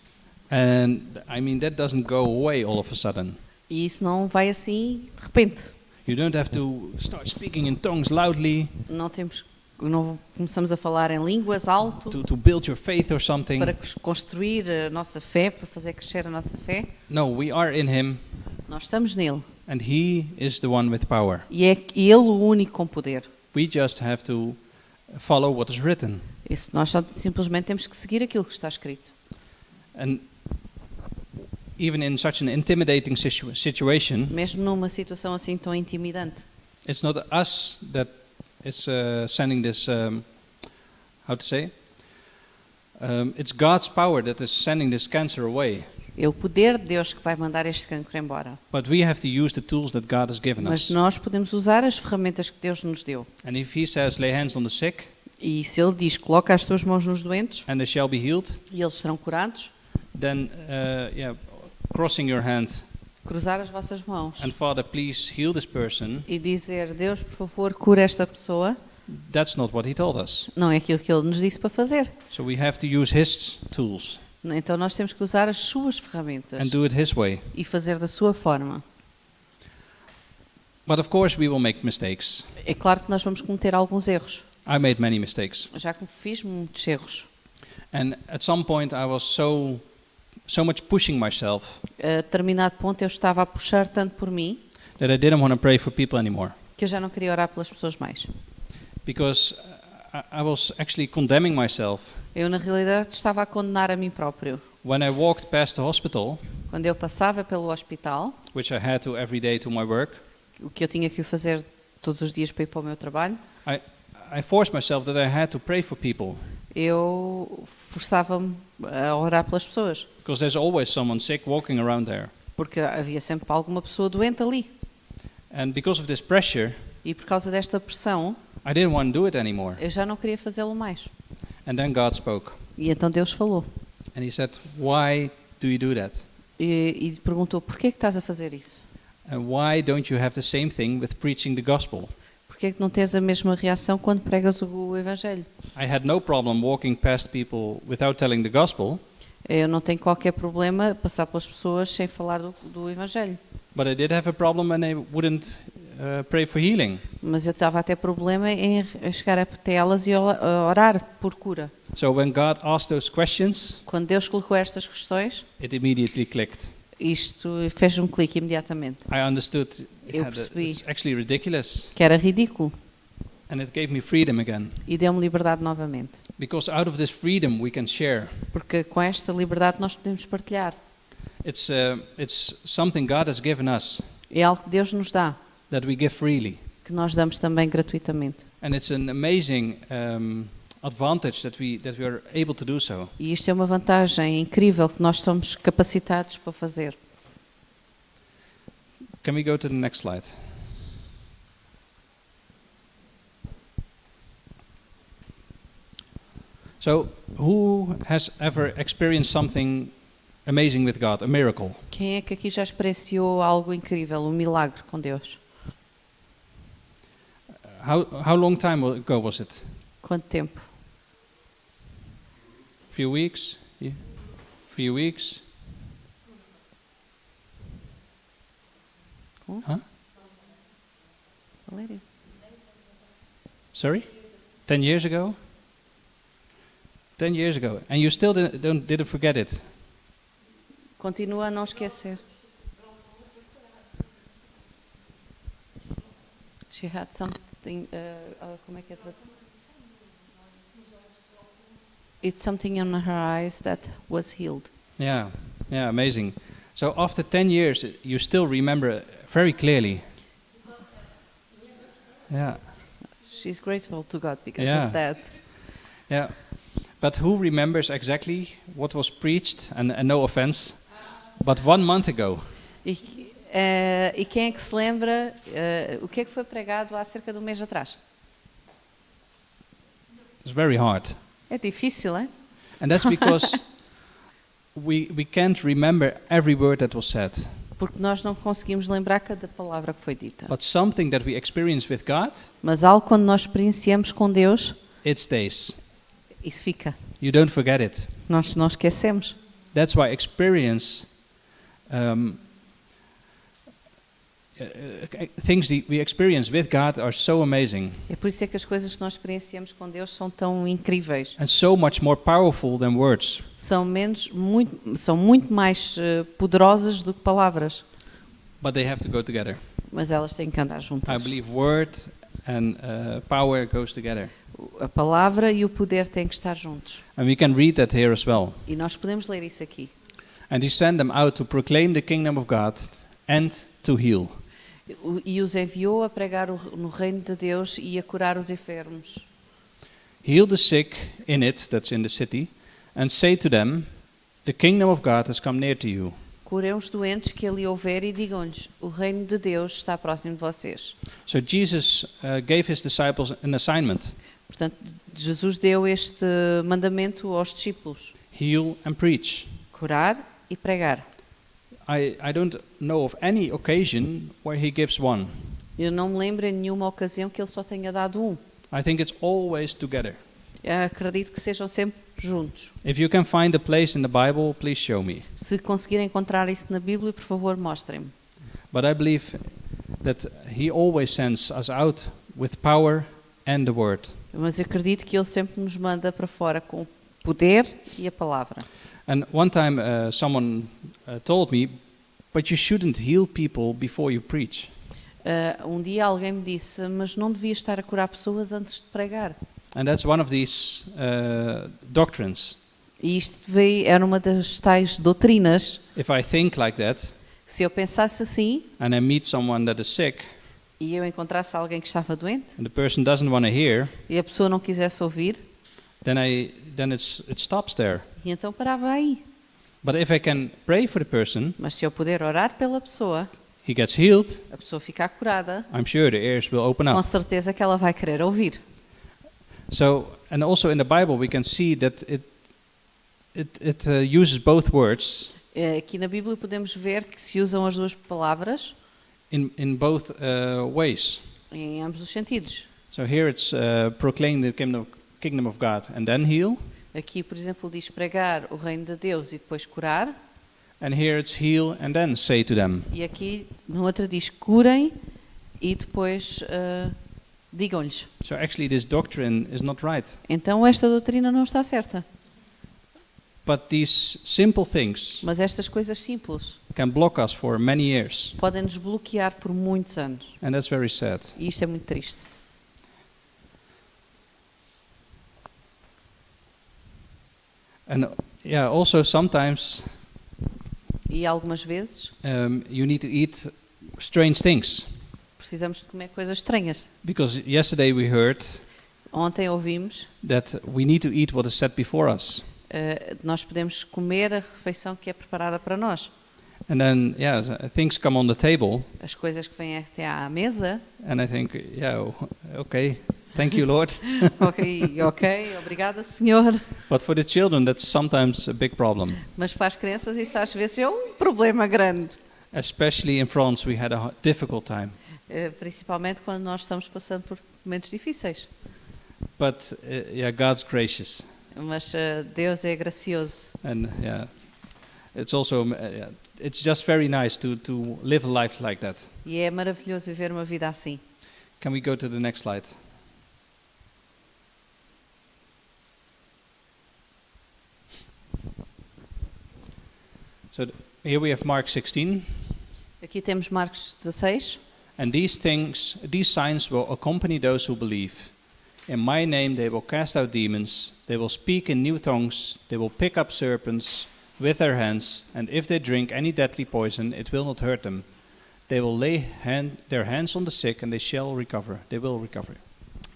And I mean, that doesn't go away all of a sudden. E isso não vai assim de repente. You don't have to start speaking in tongues loudly Não começamos a falar em línguas alto to build your faith or something. para construir a nossa fé, para fazer crescer a nossa fé. No, we are in Him, Nós estamos nele. and He is the one with power. E é ele o único com poder. We just have to follow what is written. Isso, nós só simplesmente temos que seguir aquilo que está escrito. And even in such an intimidating situation, Mesmo numa situação assim tão intimidante. it's not us that is sending this, how to say? It's God's power that is sending this cancer away. É o poder de Deus que vai mandar este cancro embora. But we have to use the tools that God has given Mas us. nós podemos usar as ferramentas que Deus nos deu. And if He says, lay hands on the sick, E se Ele diz, coloca as tuas mãos nos doentes and they shall be healed, e eles serão curados, then crossing your hand cruzar as vossas mãos and Father, please heal this person. e dizer, Deus, por favor, cura esta pessoa, That's not what He told us. não é aquilo que Ele nos disse para fazer. So we have to use His tools Então nós temos que usar as suas ferramentas and do it His way. e fazer da sua forma. But of course we will make mistakes. É claro que nós vamos cometer alguns erros. I made many mistakes. Já que fiz muitos erros. And at some point I was so much pushing myself A determinado ponto eu estava a puxar tanto por mim that I didn't want to pray for people anymore. que eu já não queria orar pelas pessoas mais. Because I was actually condemning myself. Eu na realidade estava a condenar a mim próprio. When I walked past the hospital, Quando eu passava pelo hospital, which I had to every day to my work, o que eu tinha que fazer todos os dias para ir para o meu trabalho, I forced myself that I had to pray for people. eu forçava-me a orar pelas pessoas, Because there's always someone sick walking around there. porque havia sempre alguma pessoa doente ali. And because of this pressure, E por causa desta pressão, I didn't want to do it anymore. eu já não queria fazê-lo mais. And then God spoke. E então Deus falou. And He said, why do you do that? E perguntou, porquê que estás a fazer isso? And why don't you have the same thing with preaching the gospel? Porquê que não tens a mesma reação quando pregas o Evangelho? I had no problem walking past people without telling the gospel, Eu não tenho qualquer problema passar pelas pessoas sem falar do Evangelho. but I did have a problem when they wouldn't pray for healing. Mas eu estava a ter problema em chegar até elas e a orar por cura. So when God asked those questions, Quando Deus colocou estas questões, it immediately clicked. isto fez um clique imediatamente. I understood Eu percebi. it's actually ridiculous, Que era ridículo. and it gave me freedom again. E deu-me liberdade novamente. Because out of this freedom we can share. Porque com esta liberdade nós podemos partilhar. It's something God has given us É algo que Deus nos dá, that we give freely. que nós damos também gratuitamente. And it's an amazing advantage that we are able to do so. E isto é uma vantagem incrível que nós somos capacitados para fazer. Can we go to the next slide? So, who has ever experienced something amazing with God, a miracle? Quem é que aqui já experienciou algo incrível, um milagre com Deus? how long time ago was it? Quanto tempo? Few weeks? Yeah. Few weeks? Huh? Valério? Sorry? 10 years ago? 10 years ago. And you still didn't forget it? Continua a não esquecer. She had something, como é que é a tradução? It's something on her eyes that was healed. Yeah, yeah, amazing. So after 10 years, you still remember very clearly. Yeah, She's grateful to God because Yeah. of that. yeah. But who remembers exactly what was preached? And no offense, but 1 month ago. E quem é que se lembra o que é que foi pregado há cerca de um mês atrás? It's very hard. É difícil, é? And that's because we can't remember every word that was said. Porque nós não conseguimos lembrar cada palavra que foi dita. But something that we experience with God, Mas algo quando nós experienciamos com Deus, it stays. isso fica. You don't forget it. Nós não esquecemos. That's why experience, things that we experience with God are so amazing É por isso é que as coisas que nós experienciamos com Deus são tão incríveis. and so much more powerful than words. São muito mais poderosas do que palavras. But they have to go together. Mas elas têm que andar I juntas. believe word and power goes together. A palavra e o poder têm que estar juntos. And we can read that here as well. E nós podemos ler isso aqui. And he sent them out to proclaim the kingdom of God and to heal. E os enviou a pregar no reino de Deus e a curar os enfermos. Heal the sick in it, that's in the city, and say to them, the kingdom of God has come near to you. Curem os doentes que ali houver e digam-lhes, o reino de Deus está próximo de vocês. So Jesus gave his disciples an assignment, Portanto, Jesus deu este mandamento aos discípulos. heal and preach. Curar e pregar. I don't know of any occasion where he gives one. Eu não me lembro em nenhuma ocasião que ele só tenha dado um. I think it's always together. Eu acredito que sejam sempre juntos. If you can find a place in the Bible, please show me. Se conseguirem encontrar isso na Bíblia, por favor, mostrem-me. But I believe that he always sends us out with power and the word. Mas eu acredito que ele sempre nos manda para fora com o poder e a palavra. And one time someone told me, but you shouldn't heal people before you preach. Um dia alguém me disse, mas não devia estar a curar pessoas antes de pregar. And that's one of these doctrines. E isto era uma das tais doutrinas. If I think like that, Se eu pensasse assim, and I meet someone that is sick, e eu encontrasse alguém que estava doente, and the person doesn't want to hear, e a pessoa não quisesse ouvir, then it stops there. e então parava aí. But if I can pray for the person, Mas se eu puder orar pela pessoa, he gets healed, a pessoa ficar curada, I'm sure the ears will open com up. certeza que ela vai querer ouvir. So, and also in the Bible we can see that it uses both words Aqui na Bíblia podemos ver que se usam as duas palavras in both ways. em ambos os sentidos. So here it's proclaim the kingdom of God and then heal, Aqui, por exemplo, diz pregar o reino de Deus e depois curar. and here it's heal and then say to them. E aqui, no outro, diz curem e depois digam-lhes. So actually this doctrine is not right. Então esta doutrina não está certa. But these simple things Mas estas coisas simples can block us for many years, podem nos bloquear por muitos anos. and that's very sad. E isto é muito triste. And yeah, also sometimes E algumas vezes you need to eat strange things, precisamos de comer coisas estranhas. because yesterday we heard Ontem ouvimos, that we need to eat what is set before us. nós podemos comer a refeição que é preparada para nós. And then, yeah, things come on the table, As coisas que vêm até à mesa. and I think, yeah, okay, thank you, Lord. ok, obrigada, Senhor. But for the children, that's sometimes a big problem. Mas para as crianças isso às vezes é um problema grande. Especially in France, we had a difficult time. Principalmente quando nós estamos passando por momentos difíceis. But yeah, God's gracious, Mas Deus é gracioso. and yeah, it's also yeah, it's just very nice to live a life like that. E é maravilhoso viver uma vida assim. Can we go to the next slide? So here we have Mark 16. Aqui temos Marcos 16. And these signs will accompany those who believe. In my name they will cast out demons, they will speak in new tongues, they will pick up serpents with their hands, and if they drink any deadly poison, it will not hurt them. They will lay their hands on the sick and they shall recover. They will recover.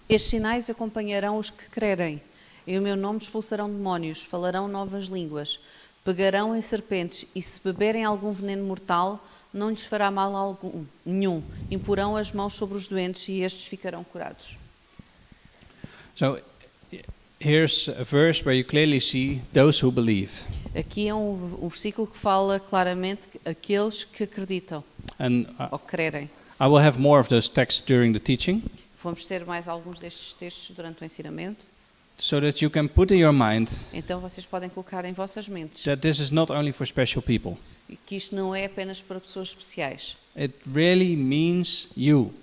Estes sinais acompanharão os que crerem. Em meu nome expulsarão demónios, falarão novas línguas, pegarão em serpentes e se beberem algum veneno mortal, não lhes fará mal nenhum. Imporão as mãos sobre os doentes e estes ficarão curados. So here's a verse where you clearly see those who believe. Aqui é um versículo que fala claramente aqueles que acreditam And ou crerem. I will have more of those texts during the teaching, Vamos ter mais alguns destes textos durante o ensinamento. so that you can put in your mind Então vocês podem colocar em vossas mentes that this is not only for special people. que isto não é apenas para pessoas especiais. It really means you.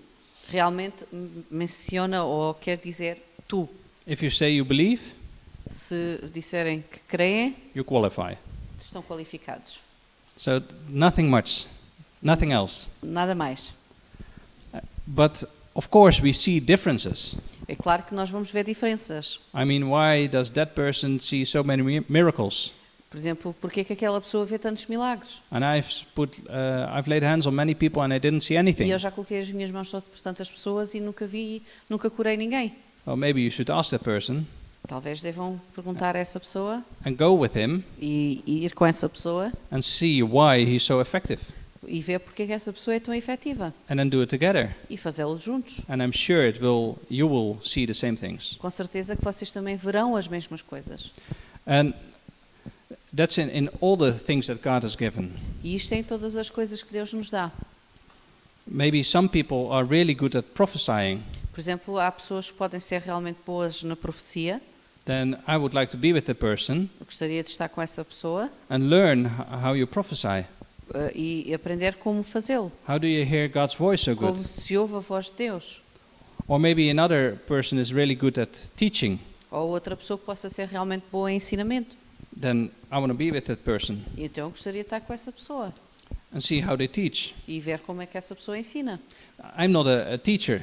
Realmente menciona ou quer dizer tu. If you say you believe, Se disserem que creem, you qualify. estão qualificados. So nothing much, nothing else. Nada mais. But of course we see differences. É claro que nós vamos ver diferenças. I mean, why does that person see so many miracles? Por exemplo, porque é que aquela pessoa vê tantos milagres? And I've laid hands on many people and I didn't see E anything. eu já coloquei as minhas mãos sobre tantas pessoas e nunca curei ninguém. Well, maybe you should ask that person Talvez devam perguntar a essa pessoa and go with him e ir com essa pessoa and see why he's so effective, e ver porque é que essa pessoa é tão efetiva and then do it together. e fazê-lo juntos. And I'm sure you will see the same things. Com certeza que vocês também verão as mesmas coisas. And that's in all the things that God has given. E isto é em todas as coisas que Deus nos dá. Maybe some people are really good at prophesying. Por exemplo, há pessoas que podem ser realmente boas na profecia. Then I would like to be with the person Eu gostaria de estar com essa pessoa and learn how you prophesy. e aprender como fazê-lo. How do you hear God's voice so Como good? se ouve a voz de Deus. Or maybe another person is really good at teaching. Ou outra pessoa que possa ser realmente boa em ensinamento. Then I want to be with that person E então eu gostaria de estar com essa pessoa and see how they teach. e ver como é que essa pessoa ensina. I'm not a teacher,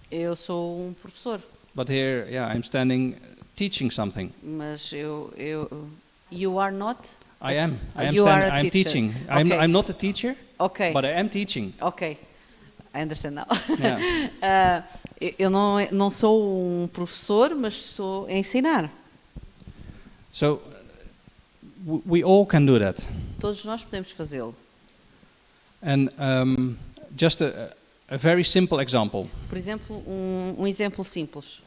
Eu sou um professor, but here, yeah, I'm standing teaching something. mas you are not? I am You are a I'm teacher. teaching. Okay. I'm not a teacher, Ok, but I am teaching. ok. I understand now. Yeah. Eu não sou um professor, mas estou a ensinar. So we all can do that. Todos nós podemos fazê-lo. And just a very simple example. Por exemplo, um exemplo simples.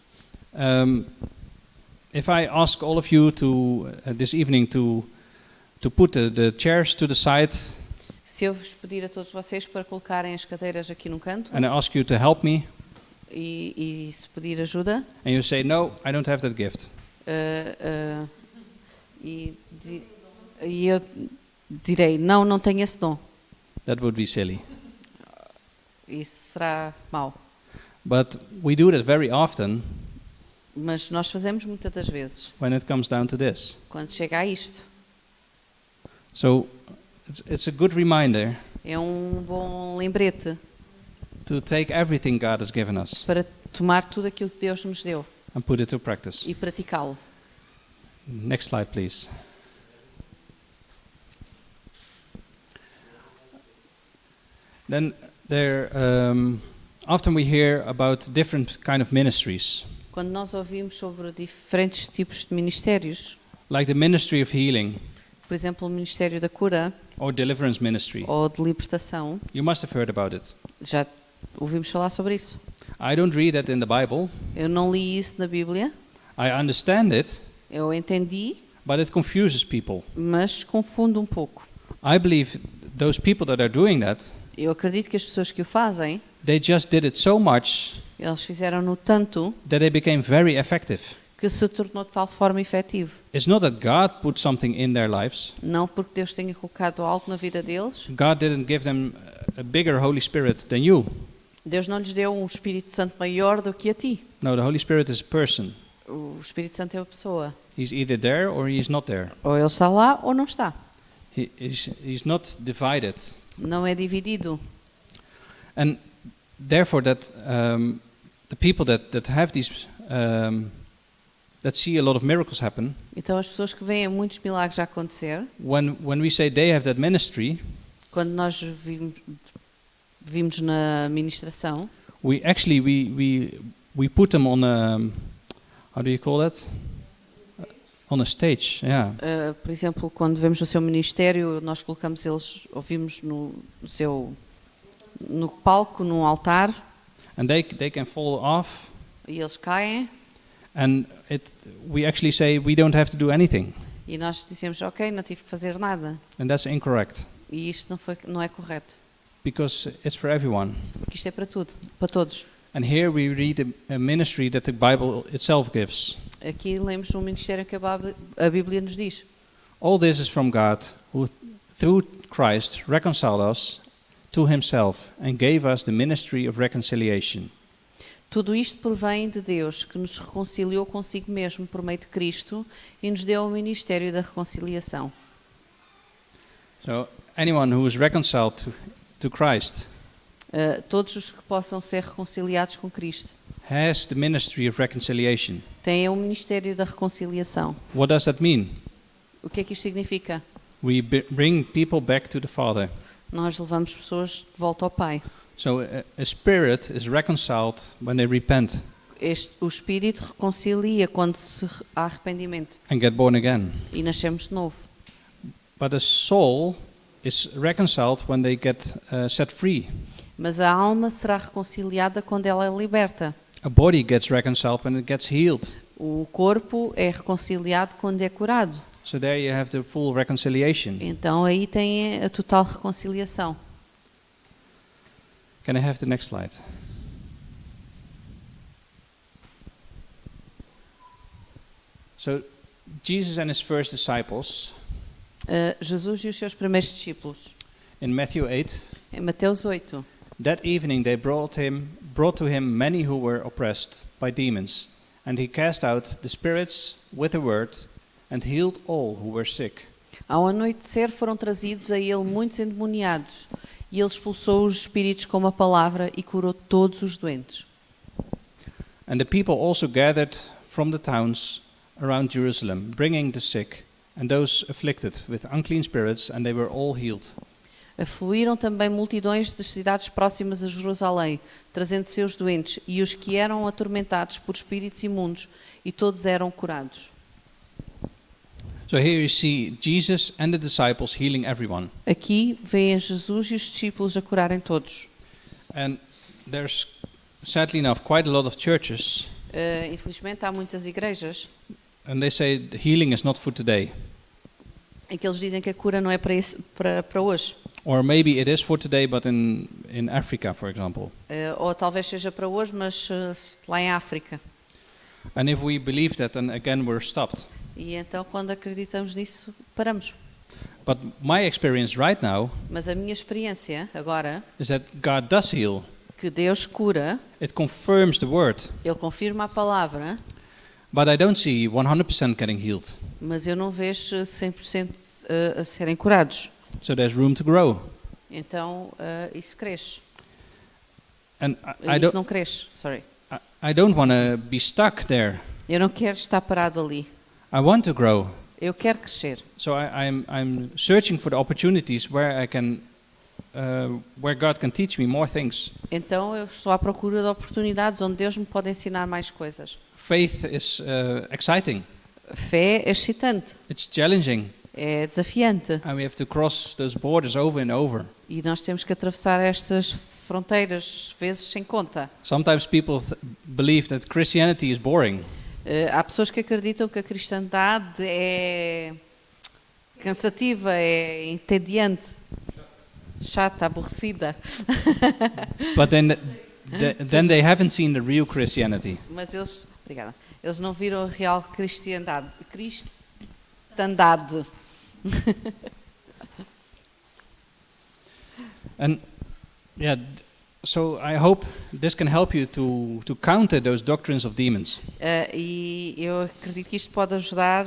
If I ask all of you to this evening to put the chairs to the side, Se eu vos pedir a todos vocês para colocarem as cadeiras aqui no canto and I ask you to help me, e se pedir ajuda, and you say, no, I don't have that gift. e eu direi, não tenho esse dom. That would be silly. Isso será mau. But we do that very often Mas nós fazemos muitas das vezes, when it comes down to this. quando chega a isto. So it's a good reminder É um bom lembrete to take everything God has given us para tomar tudo aquilo que Deus nos deu and put it to practice. e praticá-lo. Next slide, please. Then often we hear about different kind of ministries, Quando nós ouvimos sobre diferentes tipos de ministérios, like the ministry of healing por exemplo, o Ministério da Cura or deliverance ministry. ou de libertação, You must have heard about it. já ouvimos falar sobre isso. I don't read that in the Bible. Eu não li isso na Bíblia, I understand it, eu entendi, but it confuses people. mas confundo um pouco. I believe those people that are doing that, Eu acredito que as pessoas que o fazem, they just did it so much Eles fizeram-no tanto that they became very effective. que se tornou de tal forma efetivo. It's not that God put something in their lives. Não porque Deus tenha colocado algo na vida deles. God didn't give them a bigger Holy Spirit than you. Deus não lhes deu um Espírito Santo maior do que a ti. No, the Holy Spirit is a person. O Espírito Santo é uma pessoa. He's either there or he's not there. Ou ele está lá ou não está. He's not divided. Não é dividido. And therefore the people that have these that see a lot of miracles happen, Então as pessoas que veem muitos milagres a acontecer, when we say they have that ministry, quando nós vimos na ministração, we actually we put them on a, how do you call that? On a stage, yeah. por exemplo, quando vemos o seu ministério, nós colocamos eles, ouvimos no palco, num altar, And they can fall off, e eles caem, and we actually say we don't have to do anything, e nós dizemos, ok, não tive que fazer nada. and that's incorrect E isto não é correto, because it's for everyone. porque isto é para tudo, para todos. And here we read a ministry that the Bible itself gives. Aqui lemos um ministério que a Bíblia nos diz. All this is from God, who through Christ reconciled us to himself and gave us the ministry of reconciliation. Tudo isto provém de Deus, que nos reconciliou consigo mesmo por meio de Cristo e nos deu o ministério da reconciliação. So anyone who is reconciled to Christ Todos os que possam ser reconciliados com Cristo has the ministry of reconciliation. têm o ministério da reconciliação. What does that mean? O que é que isto significa? We bring people back to the Father. Nós levamos pessoas de volta ao Pai. So a spirit is reconciled when they repent O Espírito reconcilia quando há arrependimento and get born again. e nascemos de novo. But a soul is reconciled when they get set free. Mas a alma será reconciliada quando ela é liberta. A body gets reconciled when it gets healed. O corpo é reconciliado quando é curado. So there you have the full reconciliation. Então aí tem a total reconciliação. Can I have the next slide? So Jesus and his first disciples Jesus e os seus primeiros discípulos. in Matthew 8, Em Mateus 8, that evening they brought to him many who were oppressed by demons, and he cast out the spirits with a word and healed all who were sick. ao anoitecer foram trazidos a ele muitos endemoniados, e ele expulsou os espíritos com uma palavra e curou todos os doentes. And the people also gathered from the towns around Jerusalem, bringing the sick and those afflicted with unclean spirits, and they were all healed. Afluíram também multidões das cidades próximas a Jerusalém, trazendo seus doentes, e os que eram atormentados por espíritos imundos, e todos eram curados. So here you see Jesus and the disciples healing everyone. Aqui veem Jesus e os discípulos a curarem todos. And there's, sadly enough, quite a lot of churches, Infelizmente há muitas igrejas and they say the healing is not for today. em que eles dizem que a cura não é para hoje. Or maybe it is for today, but in Africa, for example. Ou talvez seja para hoje, mas lá em África. And if we believe that, then again we're stopped. E então, quando acreditamos nisso, paramos. But my experience right now Mas a minha experiência agora, is that God does heal. que Deus cura, It confirms the word. Ele confirma a palavra, But I don't see 100% getting healed. mas eu não vejo 100% a serem curados. So there's room to grow. Então, isso cresce. And I Isso don't, não cresce, sorry. I don't want to be stuck there. Eu não quero estar parado ali. I want to grow. Eu quero crescer. So I'm searching for the opportunities where I can, where God can teach me more things. Então, eu estou à procura de oportunidades onde Deus me pode ensinar mais coisas. Faith is exciting. Fé é excitante, It's challenging. é desafiante. And we have to cross those borders over and over. E nós temos que atravessar estas fronteiras, vezes sem conta. Sometimes people believe that Christianity is boring. Há pessoas que acreditam que a cristandade é cansativa, é entediante, chata, aborrecida. But then they haven't seen the real Christianity. Mas eles não viram a real cristandade. And yeah, so I hope this can help you to counter those doctrines of demons. E eu acredito que isto pode ajudar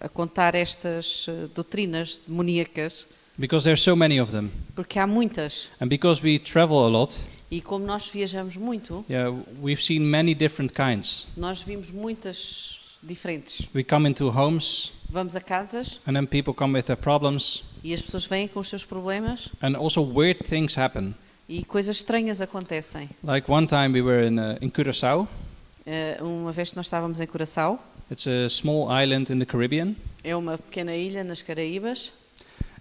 a contar estas doutrinas demoníacas, Because there's so many of them. porque há muitas. And because we travel a lot, E como nós viajamos muito, yeah, we've seen many different kinds. nós vimos muitas diferentes. We come into homes, Vamos a casas and then people come with their problems, e as pessoas vêm com os seus problemas and also weird things happen. e coisas estranhas acontecem. Like one time we were in Curaçao. Uma vez que nós estávamos em Curaçao, It's a small island in the Caribbean, é uma pequena ilha nas Caraíbas,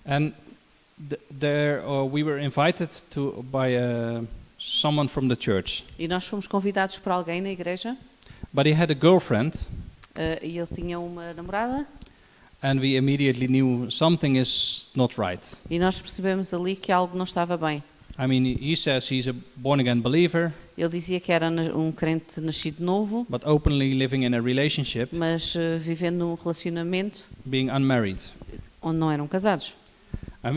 and there we were invited by someone from the church. e nós fomos convidados por alguém na igreja, But he had a girlfriend, e ele tinha uma namorada, and we immediately knew something is not right. e nós percebemos ali que algo não estava bem. I mean, he says he's a born-again believer, Ele dizia que era um crente nascido novo, but openly living in a relationship, mas vivendo num relacionamento being unmarried. onde não eram casados. And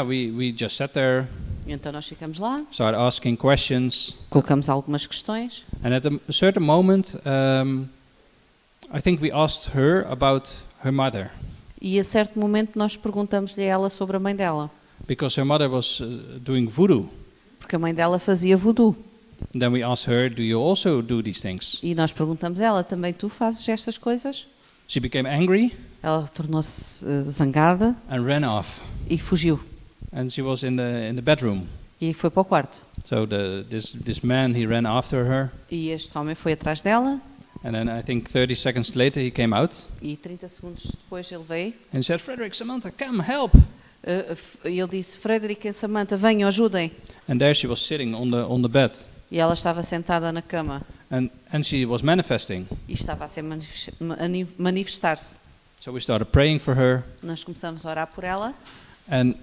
we just sat there, Então nós ficamos lá, started asking questions, colocamos algumas questões, and at a certain moment, I think we asked her about her mother, e a certo momento nós perguntamos-lhe a ela sobre a mãe dela, because her mother was doing voodoo. porque a mãe dela fazia voodoo. Then we asked her, do you also do these things? E nós perguntamos a ela, também tu fazes estas coisas? She became angry Ela tornou-se zangada and ran off, e fugiu. and she was in the bedroom. E foi para o quarto. So this man, he ran after her, E este homem foi atrás dela and then I think 30 seconds later he came out e 30 segundos depois ele veio. and said, Frederick, Samantha, come help. Ele disse, Frederick e Samantha, venham, ajudem. And there she was sitting on the bed, E ela estava sentada na cama and she was manifesting. e estava a manifestar-se. So we started praying for her, Nós começamos a orar por ela and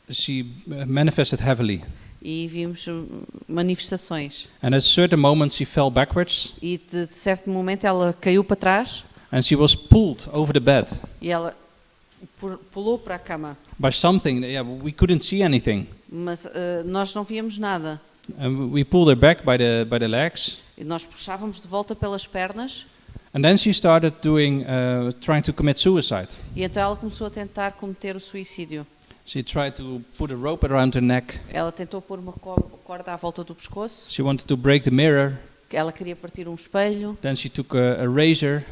she manifested heavily. e vimos manifestações. And at certain moments she fell backwards, E de certo momento ela caiu para trás and she was pulled over the bed e ela pulou para a cama. by something. Yeah, we couldn't see anything. Mas nós não víamos nada. And we pulled her back by the legs, E nós puxávamos de volta pelas pernas and then she started trying to commit suicide. e então ela começou a tentar cometer o suicídio. She tried to put a rope around her neck. Ela tentou pôr uma corda à volta do pescoço. She wanted to break the mirror. Ela queria partir um espelho. Then she took a razor,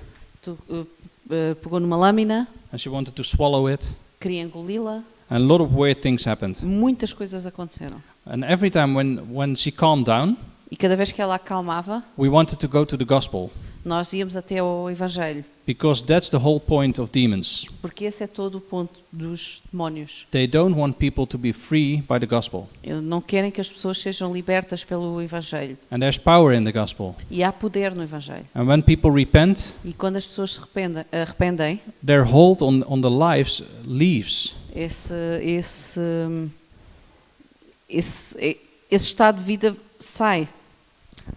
Pegou numa lâmina. and she wanted to swallow it. Queria engoli-la. And a lot of weird things happened. Muitas coisas aconteceram. And every time when she calmed down, E cada vez que ela acalmava, we wanted to go to the gospel, nós íamos até ao Evangelho. because that's the whole point of demons. Porque esse é todo o ponto dos demónios. They don't want people to be free by the gospel. Eles não querem que as pessoas sejam libertas pelo Evangelho. And there's power in the gospel. E há poder no Evangelho. And when people repent, E quando as pessoas se arrependem, their hold on the lives leaves. esse estado de vida sai.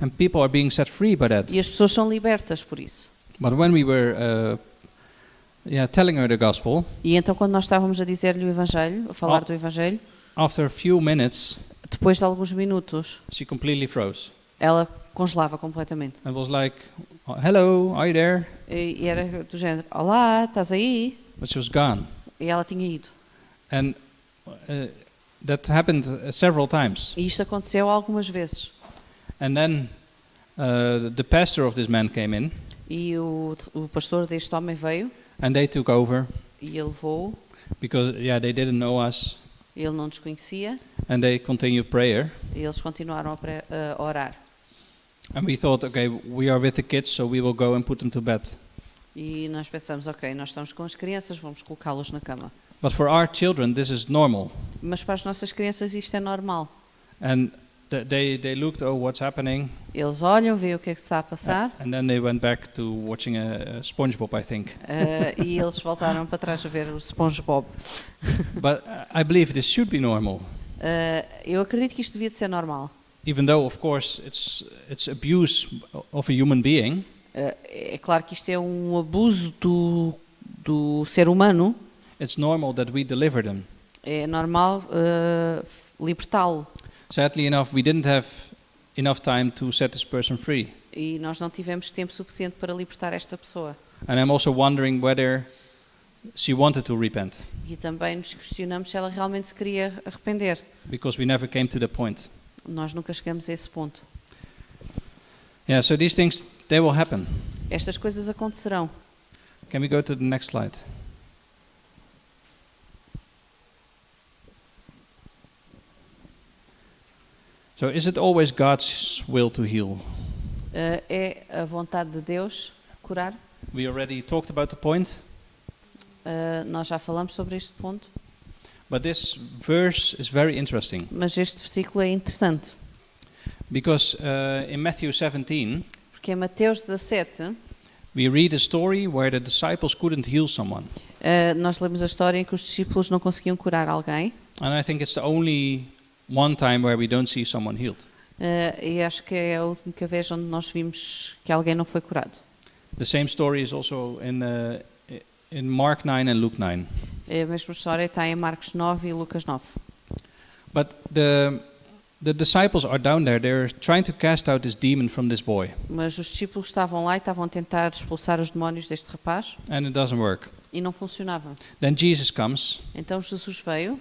And people are being set free by that. E as pessoas são libertas por isso. But when we were telling her the gospel, E então quando nós estávamos a dizer-lhe o Evangelho, a falar do Evangelho, after a few minutes, depois de alguns minutos, she completely froze. ela congelava completamente. And was like, hello, are you there? E era do género, olá, estás aí? But she was gone. E ela tinha ido. And that happened several times. E isto aconteceu algumas vezes. And then the pastor of this man came in, E o pastor deste homem veio and they took over, e ele levou-o. because they didn't know us, Ele não nos conhecia and they continued prayer. e eles continuaram a orar. And we thought, okay, we are with the kids, so we will go and put them to bed. E nós pensamos, ok, nós estamos com as crianças, vamos colocá-los na cama. But for our children, this is normal. Mas para as nossas crianças isto é normal. And They looked, oh, what's happening? Eles olham, veem o que é que se está a passar And then they went back to watching a SpongeBob, I think. e eles voltaram para trás a ver o SpongeBob. But I believe this should be normal. Eu acredito que isto devia de ser normal. Even though, of course, it's abuse of a human being. É claro que isto é um abuso do ser humano. It's normal that we deliver them. É normal libertá-lo. Sadly enough, we didn't have enough time to set this person free. E nós não tivemos tempo suficiente para libertar esta pessoa. And I'm also wondering whether she wanted to repent, E também nos questionamos se ela realmente se queria arrepender. because we never came to the point. Nós nunca chegamos a esse ponto. Yeah, so these things, they will happen. Estas coisas acontecerão. Can we go to the next slide? So is it always God's will to heal? É a vontade de Deus curar. We already talked about the point, Nós já falamos sobre este ponto. but this verse is very interesting, Mas este versículo é interessante. because in Matthew 17, Porque em Mateus 17, we read a story where the disciples couldn't heal someone. nós lemos a história em que os discípulos não conseguiam curar alguém. And I think it's the only one time where we don't see someone healed. E acho que é a única vez onde nós vimos que alguém não foi curado. The same story is also in Mark 9 and Luke 9. A mesma história está em Marcos 9 e Lucas 9. But the disciples are down there. They're trying to cast out this demon from this boy, Mas os discípulos estavam lá e estavam a tentar expulsar os demónios deste rapaz and it doesn't work. e não funcionava. Then Jesus comes, Então Jesus veio,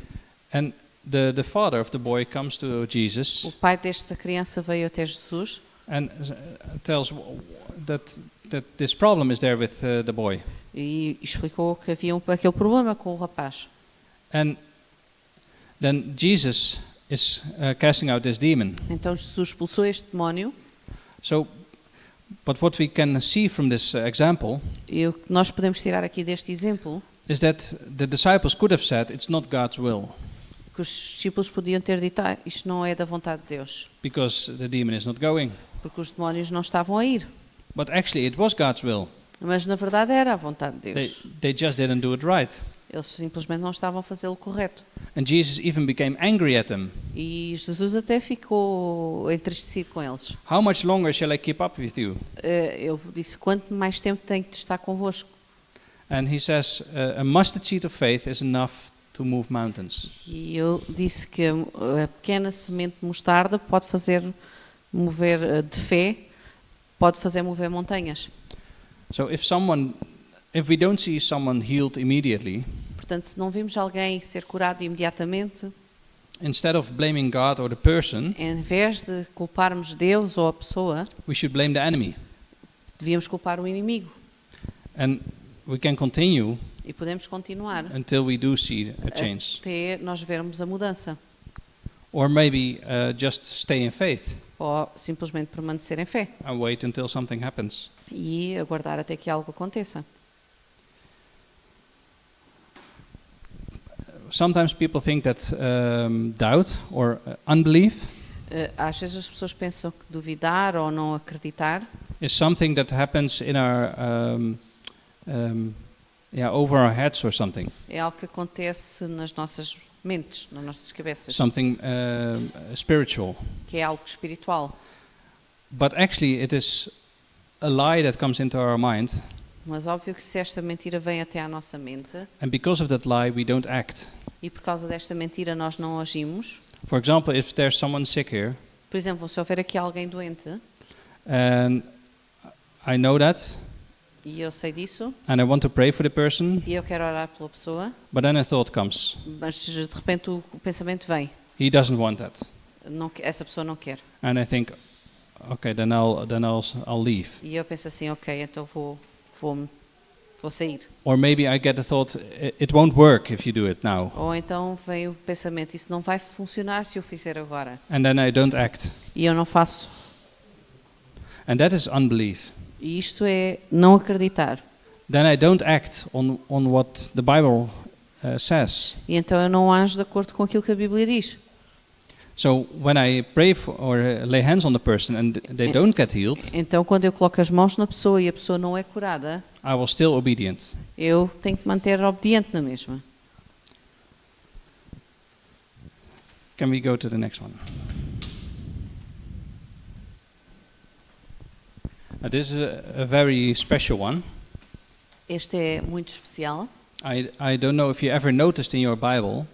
and the father of the boy comes to Jesus o pai desta criança veio até Jesus and tells that this problem is there with the boy. e explicou que havia aquele problema com o rapaz. And then Jesus is casting out this demon. Então Jesus expulsou este demónio So, but what we can see from this example e o que nós podemos tirar aqui deste exemplo is that the disciples could have said, it's not God's will, que os discípulos podiam ter dito, isto não é da vontade de Deus, because the demon is not going. porque os demónios não estavam a ir. But actually it was God's will. Mas na verdade era a vontade de Deus. They just didn't do it right. Eles simplesmente não estavam a fazê-lo correto. And Jesus even became angry at them. E Jesus até ficou entristecido com eles. How much longer shall I keep up with you? Ele disse, quanto mais tempo tenho de estar convosco? And he says, a mustard seed of faith is enough to move mountains. E eu disse que a pequena semente de mostarda pode fazer mover de fé, pode fazer mover montanhas. So if we don't see someone healed immediately, Portanto, se não vimos alguém ser curado imediatamente, instead of blaming God or the person, em vez de culparmos Deus ou a pessoa, we should blame the enemy. devíamos culpar o inimigo. And we can continue E podemos continuar until we do see a change. até nós vermos a mudança. Or maybe just stay in faith Ou simplesmente permanecer em fé and wait until something happens. e aguardar até que algo aconteça. Sometimes people think that doubt or unbelief Às vezes as pessoas pensam que duvidar ou não acreditar is something that happens in our over our heads or something. é algo que acontece nas nossas mentes, nas nossas cabeças, Something spiritual. que é algo espiritual. But actually it is a lie that comes into our mind, Mas óbvio que se esta mentira vem até à nossa mente and because of that lie we don't act. e por causa desta mentira nós não agimos. For example, if there's someone sick here Por exemplo, se houver aqui alguém doente and I know that e eu sei disso and I want to pray for the person, e eu quero orar pela pessoa, but then a thought comes. mas de repente o pensamento vem, He doesn't want that. essa pessoa não quer. And I think, okay, then I'll leave. E eu penso assim, ok, então vou sair. Or maybe I get the thought, it won't work if you do it now. Ou então vem o pensamento, isso não vai funcionar se eu fizer agora. And then I don't act. E eu não faço. And that is unbelief. E isto é não acreditar. Then I don't act on what the Bible says. E então eu não ajo de acordo com aquilo que a Bíblia diz. So when I pray for, or lay hands on the person and they don't get healed, Então, quando eu coloco as mãos na pessoa e a pessoa não é curada, I will still obedient. eu tenho que manter obediente na mesma. Can we go to the next one? This is a very special one. Este é muito especial. I don't know if you ever noticed in your Bible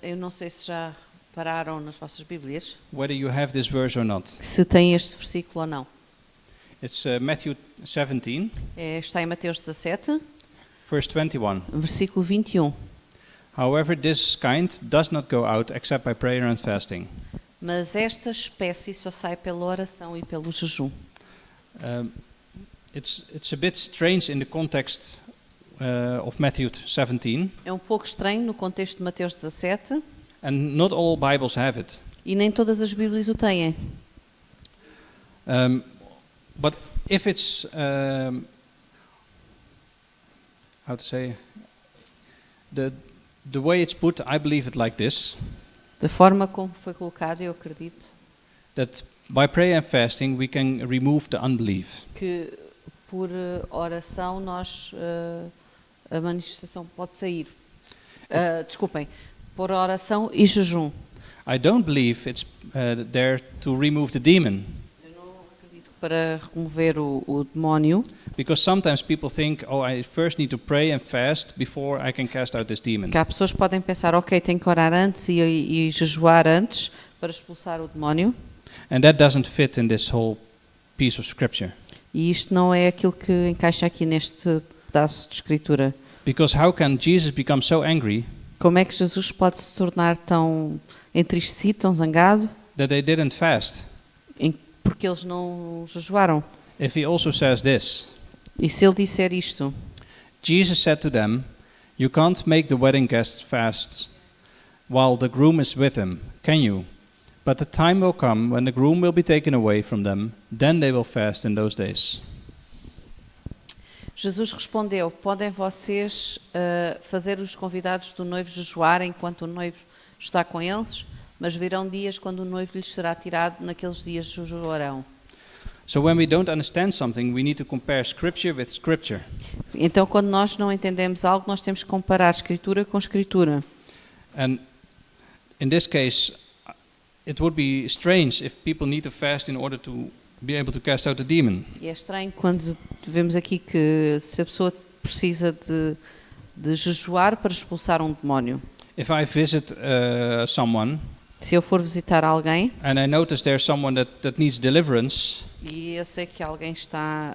Eu não sei se já pararam nas vossas Bíblias, whether you have this verse or not. se tem este versículo ou não. It's Matthew 17, Está em Mateus 17, verse 21. versículo 21. However, this kind does not go out except by prayer and fasting. Mas esta espécie só sai pela oração e pelo jejum. It's a bit strange in the context of Matthew 17, É um pouco estranho no contexto de Mateus 17 and not all Bibles have it. e nem todas as Bíblias o têm. But if it's how to say the way it's put, I believe it like this: Da forma como foi colocado, eu acredito that by prayer and fasting we can remove the unbelief. que por oração a manifestação pode sair. Desculpem, por oração e jejum. I don't believe it's there to remove the demon, Eu não acredito que para remover o demónio, because sometimes people think, oh, I first need to pray and fast before I can cast out this demon. que há pessoas que podem pensar, ok, tenho que orar antes e jejuar antes para expulsar o demónio, And that doesn't fit in this whole piece of scripture. e isto não é aquilo que encaixa aqui neste pedaço de escritura. Because how can Jesus become so angry Como é que Jesus pode se tornar tão entristecido, tão zangado, that they didn't fast? porque eles não jejuaram? If he also says this, E se ele disser isto, Jesus said to them, you can't make the wedding guests fast while the groom is with him, can you? But the time will come when the groom will be taken away from them, then they will fast in those days. Jesus respondeu, podem vocês fazer os convidados do noivo jejuar enquanto o noivo está com eles? Mas virão dias quando o noivo lhes será tirado, naqueles dias jejuarão. So when we don't understand something, we need to compare scripture with scripture. Então, quando nós não entendemos algo, nós temos que comparar escritura com escritura. And in this case, it would be strange if people need to fast in order to be able to cast out the demon. E é estranho quando vemos aqui que se a pessoa precisa de jejuar para expulsar um demónio. If I visit someone Se eu for visitar alguém and I notice there's someone that needs deliverance, e eu sei que alguém está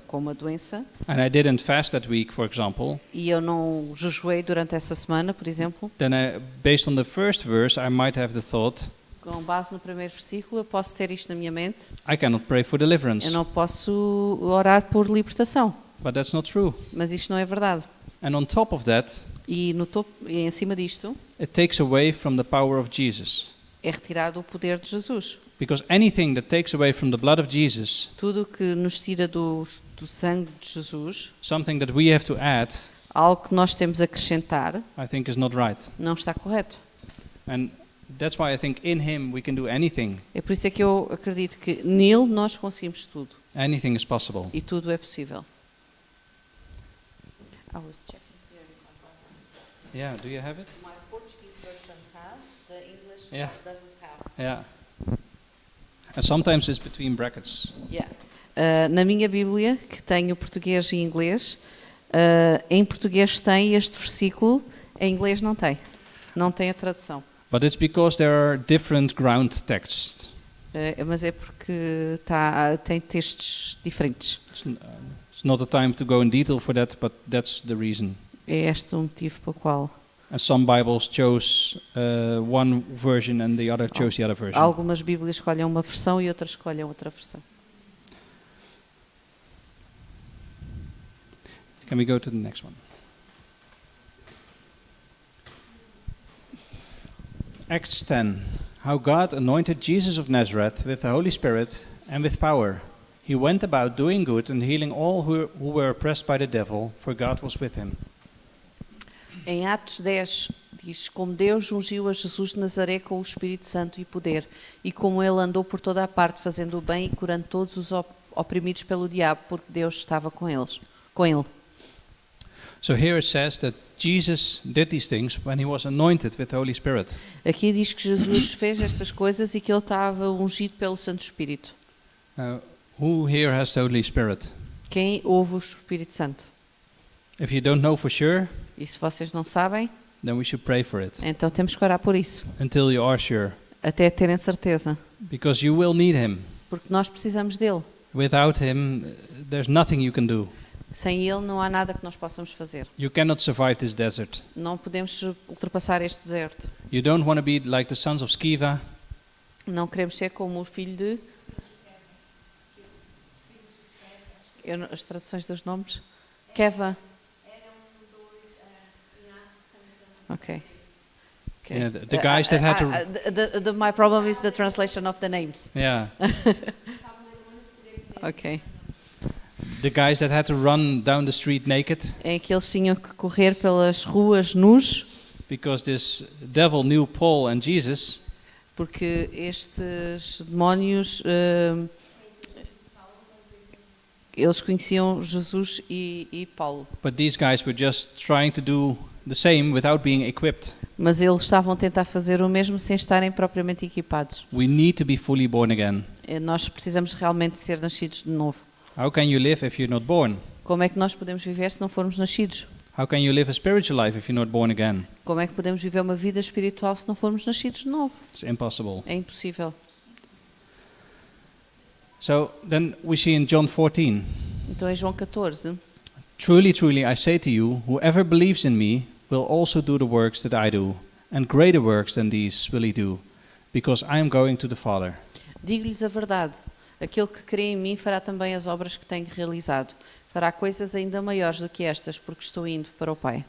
com uma doença and I didn't fast that week, for example, e eu não jejuei durante essa semana, por exemplo, then based on the first verse, I might have the thought, com base no primeiro versículo, eu posso ter isto na minha mente. I cannot pray for deliverance. Eu não posso orar por libertação, But that's not true. mas isto não é verdade. And on top of that, E no topo, e em cima disto, it takes away from the power of Jesus. é retirado o poder de Jesus. Because anything that takes away from the blood of Jesus, Tudo que nos tira do sangue de Jesus, something that we have to add, algo que nós temos a acrescentar, I think is not right. não está correto. And that's why I think in him we can do anything. É por isso é que eu acredito que nele nós conseguimos tudo. Anything is possible. E tudo é possível. I was checking here in my Bible. Yeah, do you have it? My Portuguese version has, the English Yeah. doesn't have. Yeah. And sometimes it's between brackets. Yeah. Na minha Bíblia, que tenho português e inglês, em português tem este versículo, em inglês não tem. Não tem a tradução. But it's because there are different ground texts. Mas é porque tem textos diferentes. It's not the time to go in detail for that, but that's the reason. É este o motivo pelo qual And some Bibles chose one version and the other chose the other version. algumas Bíblias escolhem uma versão e outras escolhem outra versão. Can we go to the next one? Acts 10. How God anointed Jesus of Nazareth with the Holy Spirit and with power. He went about doing good and healing all who were oppressed by the devil, for God was with him. Em Atos 10 Diz, como Deus ungiu a Jesus de Nazaré com o Espírito Santo e poder, e como ele andou por toda a parte fazendo o bem e curando todos os oprimidos pelo diabo, porque Deus estava com ele. So here it says that Jesus did these things when he was anointed with the Holy Spirit. Aqui diz que Jesus fez estas coisas e que ele estava ungido pelo Santo Espírito. Who here has the Holy Spirit? Quem ouve o Espírito Santo? If you don't know for sure, E se vocês não sabem, then we should pray for it então temos que orar por isso, until you are sure, até terem certeza, because you will need him. porque nós precisamos dele. Without him, there's nothing you can do. Sem ele não há nada que nós possamos fazer. You cannot survive this desert. Não podemos ultrapassar este deserto. You don't want to be like the sons of Sceva, Não queremos ser como o filho de... As traduções dos nomes? Keva. Ok. Okay. Yeah, the guys that had to... My problem is the translation of the names. Yeah, Ok. the guys that had to run down the street naked Em que eles tinham que correr pelas ruas nus, because this devil knew Paul and Jesus, porque estes demónios, eles conheciam Jesus e Paulo. but these guys were just trying to do the same without being equipped. Mas eles estavam a tentar fazer o mesmo sem estarem propriamente equipados. We need to be fully born again. Nós precisamos realmente ser nascidos de novo. How can you live if you're not born? Como é que nós podemos viver se não formos nascidos? How can you live a spiritual life if you're not born again? Como é que podemos viver uma vida espiritual se não formos nascidos de novo? It's impossible. É impossível. So then we see in John 14, Então em João 14, truly, truly, I say to you, whoever believes in me will also do the works that I do, and greater works than these will he do, because I am going to the Father. digo-lhes a verdade. Aquele que crê em mim fará também as obras que tenho realizado. Fará coisas ainda maiores do que estas, porque estou indo para o Pai.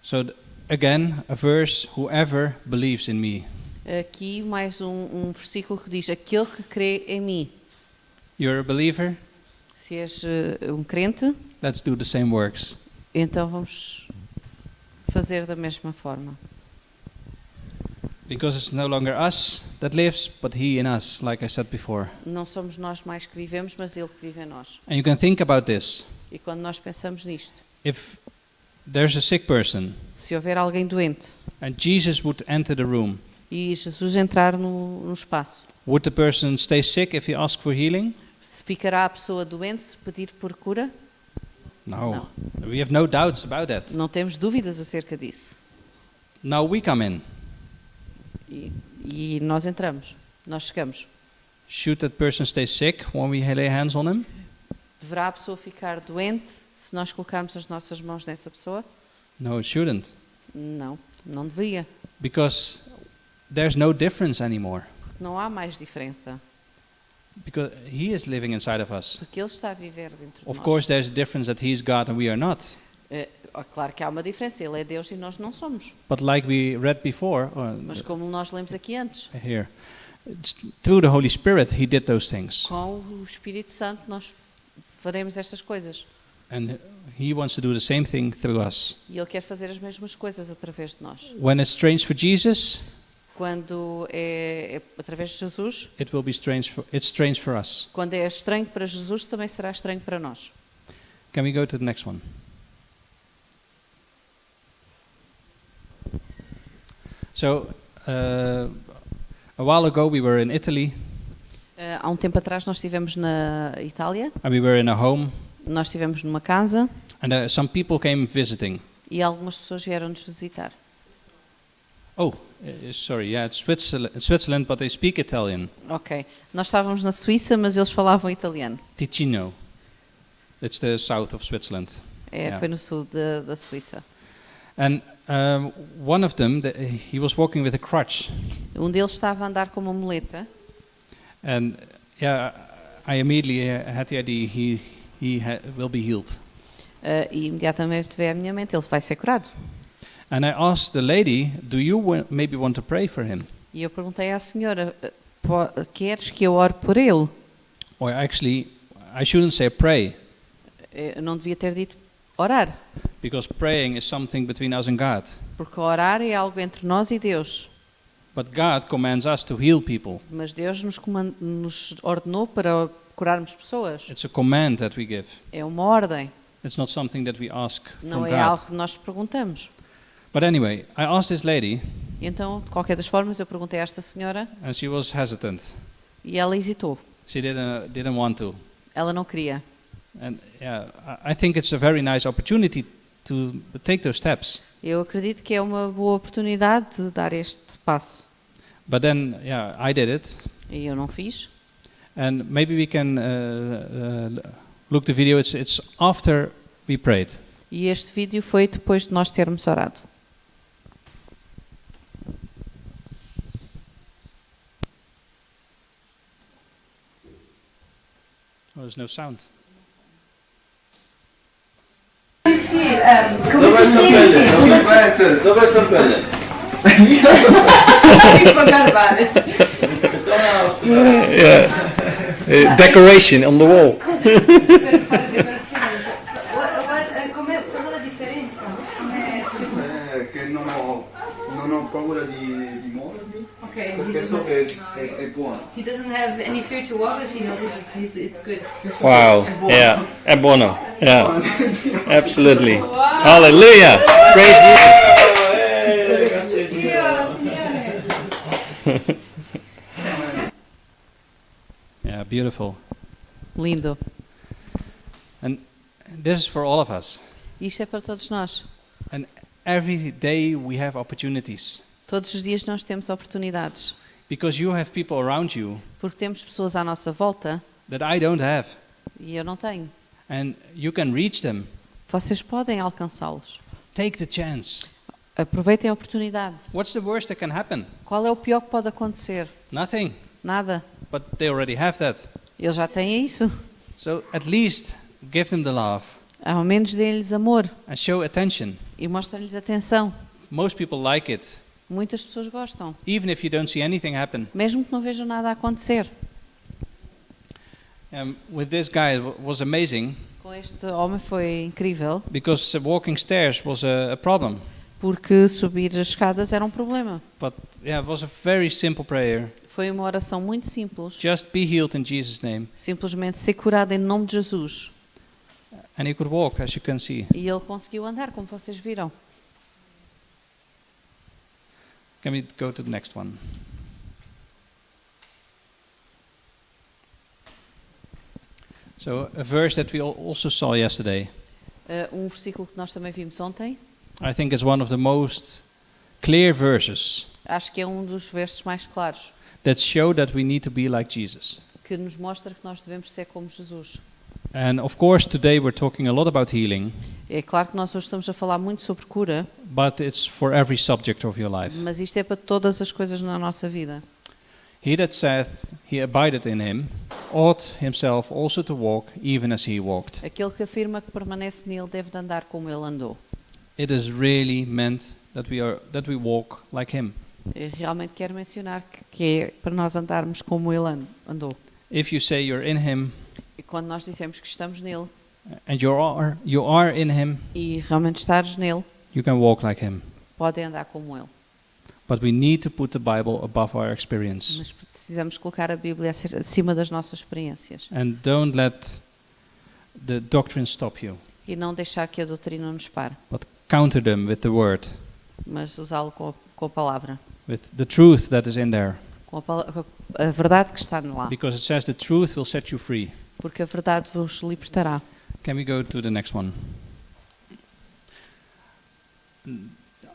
So again, a verse, whoever believes in me. Aqui mais um versículo que diz, aquele que crê em mim. You're a believer? Se és um crente, Let's do the same works. então vamos fazer da mesma forma. Because it's no longer us that lives, but he in us, like I said before. Não somos nós mais que vivemos, mas Ele que vive em nós. And you can think about this. E quando nós pensamos nisto, If there's a sick person se houver alguém doente and Jesus would enter the room, e Jesus entrar no espaço, would the person stay sick if he asked for healing? se ficará a pessoa doente se pedir por cura? No. We have no doubts about that. Não temos dúvidas acerca disso. Now we come in. E nós entramos, nós chegamos. Should that person stay sick when we lay hands on him? Deverá a pessoa ficar doente se nós colocarmos as nossas mãos nessa pessoa? No, it shouldn't. Não, não deveria. Because there's no difference anymore. Porque não há mais diferença. Because he is living inside of us. Porque Ele está a viver dentro de Of nós. course, there's a difference that he's God and we are not. Claro que há uma diferença. Ele é Deus e nós não somos. But like we read before, Mas como nós lemos aqui antes, here, through the Holy Spirit, he did those things. com o Espírito Santo nós faremos estas coisas. And he wants to do the same thing through us. E Ele quer fazer as mesmas coisas através de nós. When it's strange for Jesus, Quando é através de Jesus, it will be strange it's strange for us. quando é estranho para Jesus, também será estranho para nós. Can we go to the next one? So, a while ago we were in Italy Há um tempo atrás nós estivemos na Itália, and we were in a home, nós estivemos numa casa and some people came visiting. e algumas pessoas vieram nos visitar. Oh, sorry, yeah, it's Switzerland, but they speak Italian. Ok, nós estávamos na Suíça, mas eles falavam italiano. Ticino. It's the south of Switzerland. Yeah. Foi no sul da Suíça. And one of them, he was walking with a crutch. Um deles estava a andar com uma muleta And yeah, I immediately had the idea he will be healed. e imediatamente veio à minha mente, ele vai ser curado. And I asked the lady, do you maybe want to pray for him? E eu perguntei à senhora, queres que eu ore por ele? Or actually, I shouldn't say pray, Eu não devia ter dito orar, Because praying is something between us and God. Porque orar é algo entre nós e Deus. But God commands us to heal people. Mas Deus nos ordenou para curarmos pessoas. It's a command that we give. É uma ordem, It's not something that we ask não from é God. algo que nós perguntamos. But anyway, I asked this lady, Então, de qualquer das formas, eu perguntei a esta senhora and she was hesitant. e ela hesitou. She didn't want to. Ela não queria. And yeah, I think it's a very nice opportunity to take those steps. Eu acredito que é uma boa oportunidade de dar este passo. But then, yeah, I did it. E eu não fiz. And maybe we can look the video. It's after we prayed. E este vídeo foi depois de nós termos orado. Oh, there's no sound. Dove sta pelle? Dove sta pelle? Decoration on the wall. Cosa la differenza? Che non ho paura di muovermi Okay, perché so che è buono. he doesn't have any fear to walk as he knows it's good. Wow. Yeah. E buono. Yeah. Absolutely. Hallelujah. Praise Yeah, beautiful. Lindo. And this is for all of us. Isto é para todos nós. And every day we have opportunities. Todos os dias nós temos oportunidades. Because you have people around you Porque temos pessoas à nossa volta that I don't have. e eu não tenho. And you can reach them. Vocês podem alcançá-los. Take the chance. Aproveitem a oportunidade. What's the worst that can happen? Qual é o pior que pode acontecer? Nothing. Nada. But they already have that. Eles já têm isso. So at least give them the love Ao menos deem-lhes amor and show attention. e mostrem-lhes atenção. Most people like it, Muitas pessoas gostam. even if you don't see anything happen. Mesmo que não vejam nada a acontecer. With this guy, it was amazing Com este homem foi incrível, because walking stairs was a problem. porque subir as escadas era um problema. But yeah, it was a very simple prayer. Foi uma oração muito simples. Just be healed in Jesus' name. Simplesmente ser curado em nome de Jesus. And he could walk, as you can see. E ele conseguiu andar, como vocês viram. Can we go to the next one? So a verse that we also saw yesterday. Um versículo que nós também vimos ontem. I think it's one of the most clear verses Acho que é um dos versos mais claros. that show that we need to be like Jesus. Que nos mostra que nós devemos ser como Jesus. And of course today we're talking a lot about healing, É claro que nós hoje estamos a falar muito sobre cura, but it's for every subject of your life. mas isto é para todas as coisas na nossa vida. He that saith he abideth in him ought himself also to walk even as he walked. Aquele que afirma que permanece nele deve de andar como ele andou. It is really meant that we walk like him. Eu realmente quero mencionar que é para nós andarmos como ele andou. If you say you're in him E quando nós dissemos que estamos nele and you are in him, e realmente estares nele, you can walk like him. podem andar como ele. But we need to put the Bible above our experience. Mas precisamos colocar a Bíblia acima das nossas experiências And don't let the doctrine stop you, e não deixar que a doutrina nos pare, but counter them with the word, mas usá-lo com a palavra, with the truth that is in there. com a verdade que está lá, Because it says the truth will set you free. porque a verdade vos libertará. Can we go to the next one?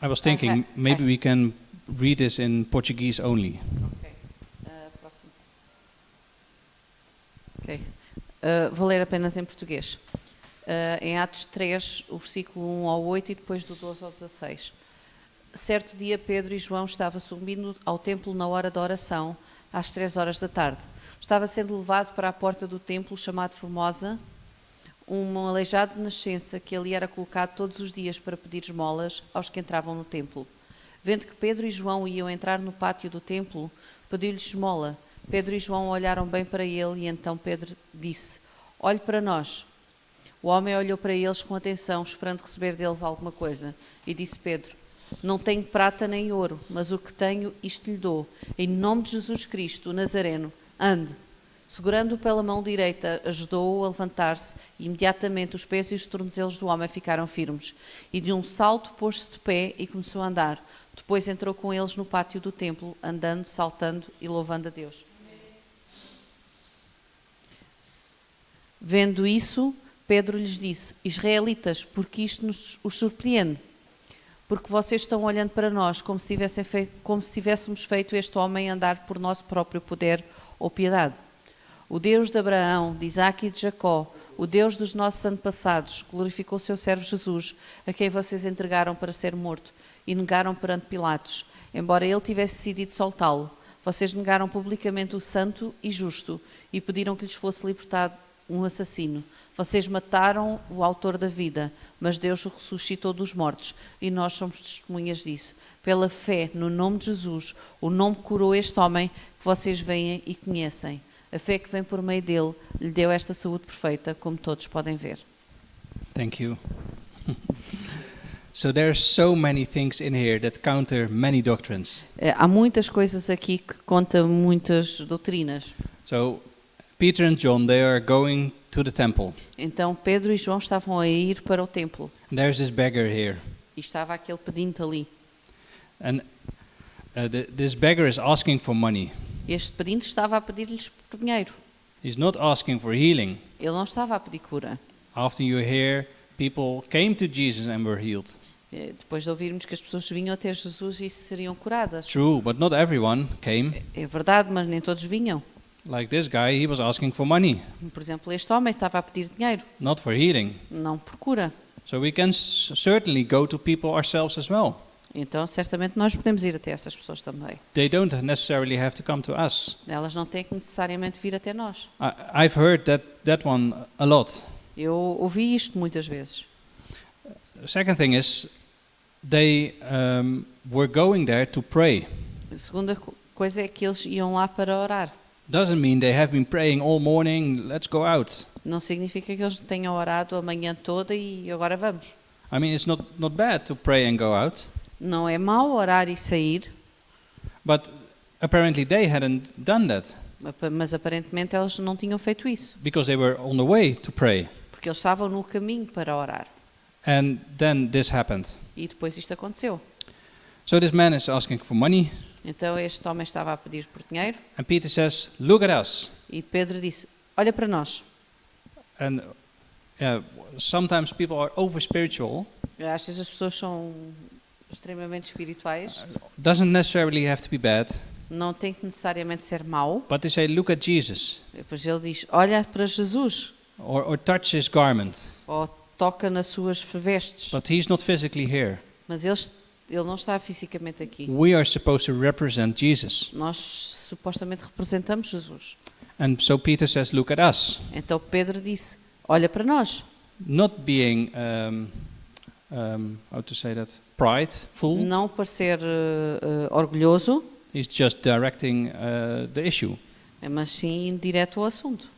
I was thinking maybe we can read this in Portuguese only. Próximo. Ok. Vou ler apenas em português. Em Atos 3, o versículo 1 ao 8 e depois do 12 ao 16. Certo dia, Pedro e João estavam subindo ao templo na hora da oração, às 3 horas da tarde. Estava sendo levado para a porta do templo, chamado Formosa, um aleijado de nascença que ali era colocado todos os dias para pedir esmolas aos que entravam no templo. Vendo que Pedro e João iam entrar no pátio do templo, pediu-lhes esmola. Pedro e João olharam bem para ele e então Pedro disse: Olhe para nós. O homem olhou para eles com atenção, esperando receber deles alguma coisa. E disse Pedro: Não tenho prata nem ouro, mas o que tenho, isto lhe dou. Em nome de Jesus Cristo, o Nazareno, ande. Segurando-o pela mão direita, ajudou-o a levantar-se, e imediatamente os pés e os tornozelos do homem ficaram firmes. E de um salto pôs-se de pé e começou a andar. Depois entrou com eles no pátio do templo, andando, saltando e louvando a Deus. Vendo isso, Pedro lhes disse: Israelitas, porque isto os surpreende? Porque vocês estão olhando para nós como se tivéssemos feito este homem andar por nosso próprio poder ou piedade. O Deus de Abraão, de Isaque e de Jacó, o Deus dos nossos antepassados, glorificou o seu servo Jesus, a quem vocês entregaram para ser morto e negaram perante Pilatos, embora ele tivesse decidido soltá-lo. Vocês negaram publicamente o santo e justo e pediram que lhes fosse libertado um assassino. Vocês mataram o autor da vida, mas Deus o ressuscitou dos mortos, e nós somos testemunhas disso. Pela fé no nome de Jesus, o nome que curou este homem que vocês veem e conhecem. A fé que vem por meio dele lhe deu esta saúde perfeita, como todos podem ver. Thank you. So there are so many things in here that counter many doctrines. Há muitas coisas aqui que contam muitas doutrinas. So Peter and John, they are going to the temple. Então Pedro e João estavam a ir para o templo. There's this beggar here. E estava aquele pedinte ali. And this beggar is asking for money. Este pedinte estava a pedir-lhes por dinheiro. He's not asking for healing. Ele não estava a pedir cura. Often you hear people came to Jesus and were healed. Depois de ouvirmos que as pessoas vinham até Jesus e seriam curadas. True, but not everyone came. É verdade, mas nem todos vinham. Like this guy, he was asking for money, Por exemplo, este homem estava a pedir dinheiro, not for healing. não por cura. So we can certainly go to people ourselves as well. Então, certamente nós podemos ir até essas pessoas também. They don't necessarily have to come to us. Elas não têm que necessariamente vir até nós. I've heard that one a lot. Eu ouvi isto muitas vezes. The second thing is, they were going there to pray. A segunda coisa é que eles iam lá para orar. Doesn't mean they have been praying all morning, let's go out. Não significa que eles tenham orado a manhã toda e agora vamos. I mean, it's not bad to pray and go out, Não é mau orar e sair, but apparently they hadn't done that mas aparentemente eles não tinham feito isso, because they were on the way to pray. porque eles estavam no caminho para orar. And then this happened. E depois isto aconteceu. So this man is asking for money, Então este homem estava a pedir por dinheiro and Peter says, "Look at us." e Pedro disse: Olha para nós. And sometimes people are over spiritual. Às vezes as pessoas são extremamente espirituais. Doesn't necessarily have to be bad, Não tem que necessariamente ser mau. but they say, "Look at Jesus," Depois ele diz: Olha para Jesus. or touch his garment, Ou toca nas suas vestes. but he's not physically here. Mas ele não está fisicamente aqui. We are supposed to represent Jesus. Nós supostamente representamos Jesus. And so Peter says, "Look at us." Então Pedro disse: Olha para nós. Not being, how to say that, prideful. Não parecer orgulhoso, He's just directing the issue. mas sim direto ao assunto.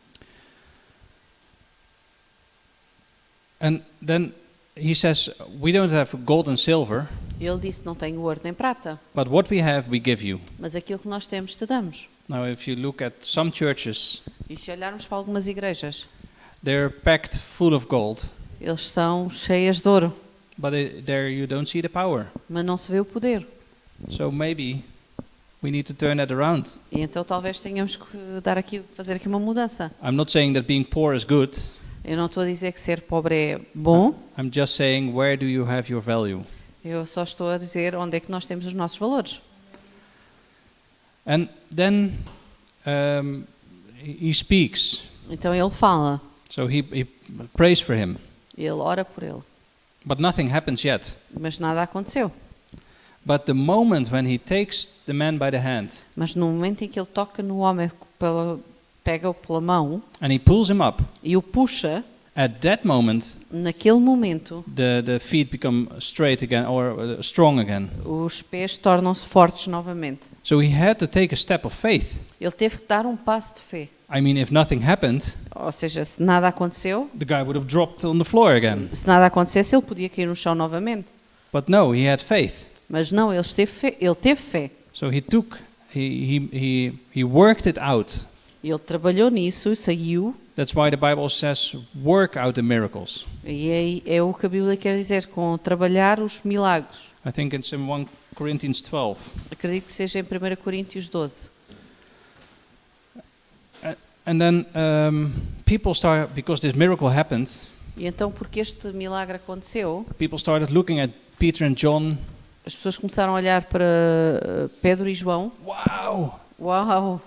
And then he says, "We don't have gold and silver, Ele disse: Não tenho ouro nem prata, but what we have, we give you." mas aquilo que nós temos te damos. Now, if you look at some churches, E se olharmos para algumas igrejas, they're packed full of gold, eles estão cheias de ouro, but there you don't see the power. mas não se vê o poder. So maybe we need to turn that around. E então talvez tenhamos que fazer aqui uma mudança. I'm not saying that being poor is good. Eu não estou a dizer que ser pobre é bom, I'm just saying, where do you have your value? eu só estou a dizer onde é que nós temos os nossos valores. And then he speaks. Então ele fala, So he prays for him, ele ora por ele, but nothing happens yet. mas nada aconteceu. But the moment when he takes the man by the hand Mas no momento em que ele toca no homem, pega-o pela mão and he pulls him up, e o puxa, At that moment, Naquele momento, the feet become straight again or strong again. os pés tornam-se fortes novamente. So he had to take a step of faith. Ele teve que dar um passo de fé. I mean, if nothing happened, Ou seja, se nada aconteceu, the guy would have dropped on the floor again. se nada acontecesse, ele podia cair no chão novamente. But no, he had faith. Mas não, ele teve fé. So he worked it out. Ele trabalhou nisso, saiu, That's why the Bible says, work out the miracles. e aí é o que a Bíblia quer dizer, com trabalhar os milagres. I think it's in 1 Corinthians 12. Acredito que seja em 1 Coríntios 12. And then people started, because this miracle happened, E então, porque este milagre aconteceu, people started looking at Peter and John. as pessoas começaram a olhar para Pedro e João. Wow! Uau!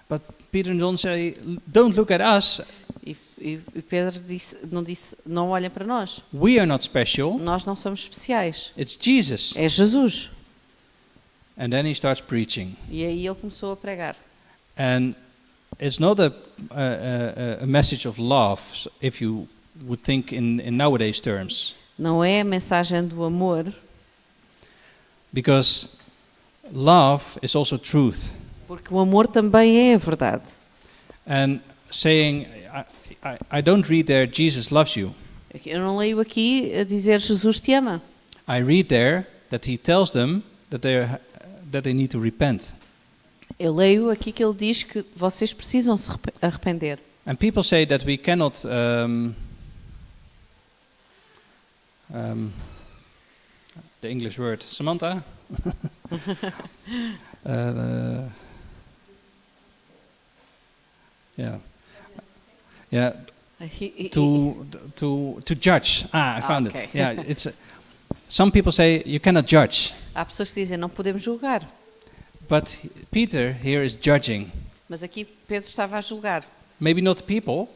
But Peter and John say, don't look at us. E Pedro disse, não olhem para nós. We are not special. Nós não somos especiais. It's Jesus. É Jesus. And then he starts preaching. E aí ele começou a pregar. And it's not a message of love, if you would think in nowadays terms. Não é a mensagem do amor, Because love is also truth. porque o amor também é a verdade. And saying, I don't read there, Jesus loves you. Eu não leio aqui a dizer Jesus te ama. I read there that he tells them that they need to repent. Eu leio aqui que ele diz que vocês precisam se arrepender. And people say that we cannot the English word, Samantha? Yeah, to judge. I found okay. it. Yeah, some people say you cannot judge, Há pessoas que dizem não podemos julgar, but Peter here is judging. mas aqui Pedro estava a julgar. Maybe not people.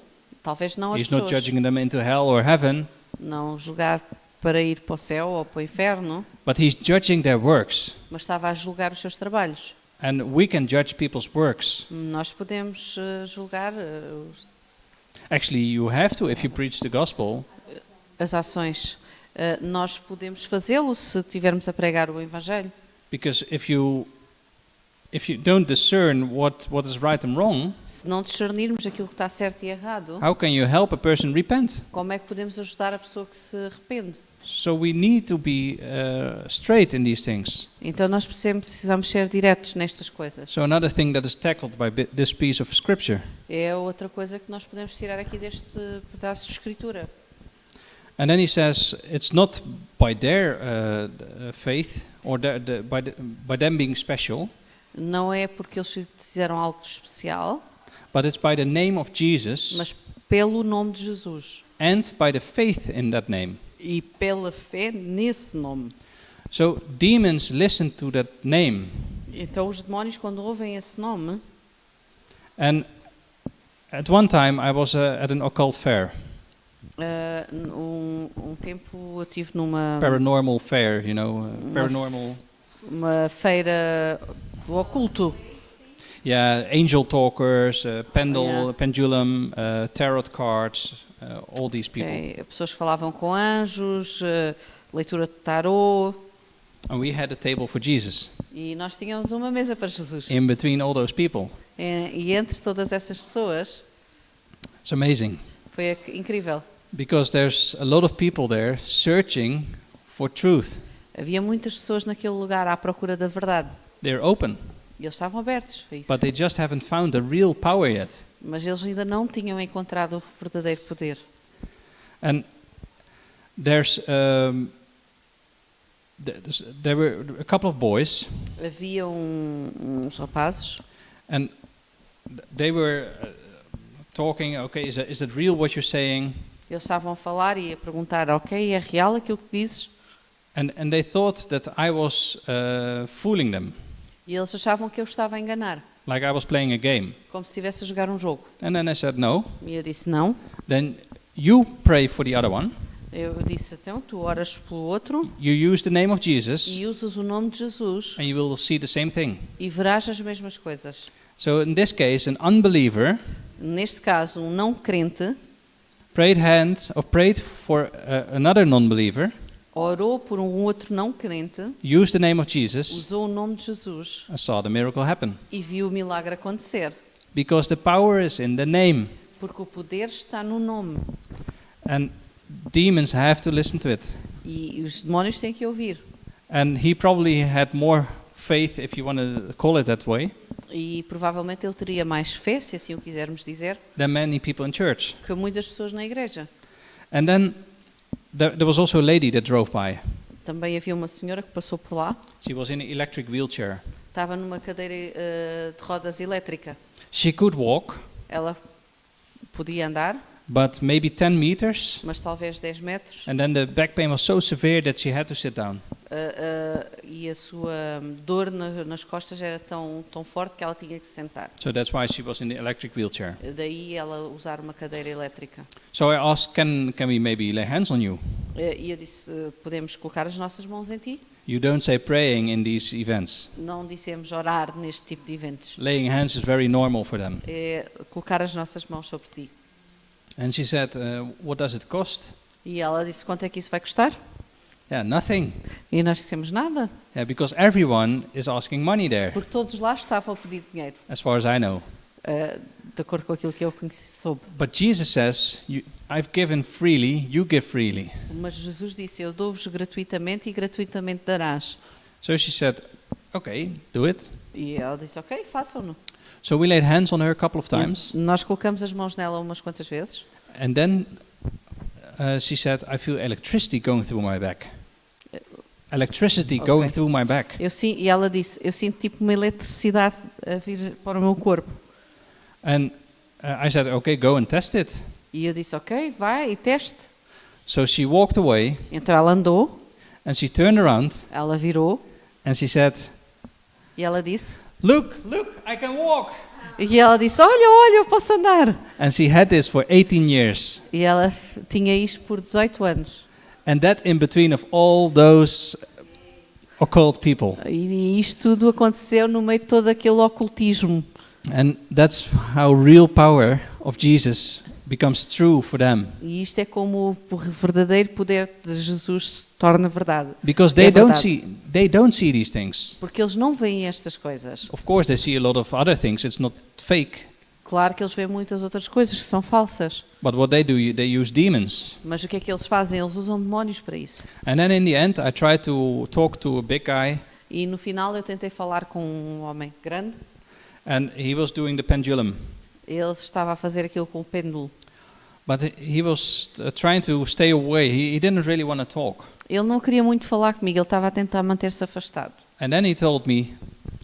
Talvez não as He's not pessoas. judging them into hell or heaven, Não julgar para ir para o céu ou para o inferno, but he's judging their works. mas estava a julgar os seus trabalhos. And we can judge people's works. Nós podemos julgar Actually, you have to if you preach the gospel. as ações. Nós podemos fazê-lo se estivermos a pregar o Evangelho. Because if you don't discern what is right and wrong, Se não discernirmos aquilo que está certo e errado, how can you help a person repent? como é que podemos ajudar a pessoa que se arrepende? So we need to be straight in these things. Então nós precisamos ser diretos nestas coisas. So another thing that is tackled by this piece of scripture. É outra coisa que nós podemos tirar aqui deste pedaço de escritura. And then he says it's not by their faith or by them being special, Não é porque eles fizeram algo de especial, but it's by the name of Jesus mas pelo nome de Jesus and by the faith in that name. e pela fé nesse nome. So demons listen to that name, Então os demónios, quando ouvem esse nome, and at one time I was at an occult fair, um tempo eu estive numa paranormal fair, you know, paranormal. uma feira do oculto. Yeah, angel talkers, Yeah. pendulum, tarot cards, all these people. Okay. Pessoas que falavam com anjos, leitura de tarô, And we had a table for Jesus e nós tínhamos uma mesa para Jesus. in between all those people. E entre todas essas pessoas, It's amazing foi incrível. because there's a lot of people there searching for truth. Havia muitas pessoas naquele lugar à procura da verdade. They're open, E eles estavam abertos a isso. but they just haven't found the real power yet. Mas eles ainda não tinham encontrado o verdadeiro poder. And there were a couple of boys, Havia uns rapazes and they were talking. Okay, is it real what you're saying? eles estavam a falar e a perguntar, ok, é real aquilo que dizes? And they thought that I was fooling them, E eles achavam que eu estava a enganar, like I was playing a game. como se estivesse a jogar um jogo. And then I said, no. E eu disse, não. Then you pray for the other one. Eu disse, então, tu oras pelo outro You use the name of Jesus, e usas o nome de Jesus and you will see the same thing. e verás as mesmas coisas. So in this case, an unbeliever Neste caso, um não crente prayed for another non-believer, orou por um outro não crente, used the name of Jesus, usou o nome de Jesus and saw the miracle happen. e viu o milagre acontecer. Because the power is in the name, Porque o poder está no nome. and demons have to listen to it. E os demónios têm que ouvir. And he probably had more faith, if you want to call it that way, E provavelmente ele teria mais fé, se assim o quisermos dizer, than many people in church. que muitas pessoas na igreja. And then there was also a lady that drove by. Também havia uma senhora que passou por lá, She was in an electric wheelchair. estava numa cadeira de rodas elétrica. She could walk, Ela podia andar, but maybe 10 meters, mas talvez 10 metros, and then the back pain was so severe that she had to sit down. e a sua dor nas costas era tão forte que ela tinha que se sentar. So that's why she was in the electric wheelchair. Daí ela usar uma cadeira elétrica. So I asked, can we maybe lay hands on you? E eu disse, podemos colocar as nossas mãos em ti? You don't say praying in these events. Não dissemos orar neste tipo de eventos. Laying hands is very normal for them. É colocar as nossas mãos sobre ti. And she said, what does it cost? E ela disse, quanto é que isso vai custar? Yeah, nothing. E nós dissemos, nada. Yeah, because everyone is asking money there, Porque todos lá estavam a pedir dinheiro, as far as I know. de acordo com aquilo que eu soube. But Jesus says, I've given freely, you give freely. Mas Jesus disse, eu dou-vos gratuitamente e gratuitamente darás. So she said, okay, do it. E ela disse, ok, façam-no. So we laid hands on her a couple of times. E nós colocamos as mãos nela umas quantas vezes. And then she said, I feel electricity going through my back. Electricity Okay. going through my back. E ela disse, eu sinto tipo uma eletricidade a vir para o meu corpo. And I said, okay, go and test it. E eu disse, ok, vai e teste. So she walked away Então ela andou, and she turned around ela virou and she said, e ela disse, look, I can walk. e ela disse, olha, eu posso andar. And she had this for 18 years. E ela tinha isto por 18 anos. And that in between of all those occult people. E isto tudo aconteceu no meio de todo aquele ocultismo. And that's how real power of Jesus becomes true for them. E isto é como o verdadeiro poder de Jesus se torna verdade. Because É they don't see these things. Porque eles não veem estas coisas. Of course they see a lot of other things. It's not fake. Claro que eles veem muitas outras coisas que são falsas. But what they do, they use demons. Mas o que é que eles fazem? Eles usam demónios para isso. And then in the end I tried to talk to a big guy, E no final eu tentei falar com um homem grande. and he was doing the pendulum. Ele estava a fazer aquilo com o pêndulo. But he was trying to stay away. He didn't really want to talk. Ele não queria muito falar comigo, ele estava a tentar manter-se afastado. And then he told me,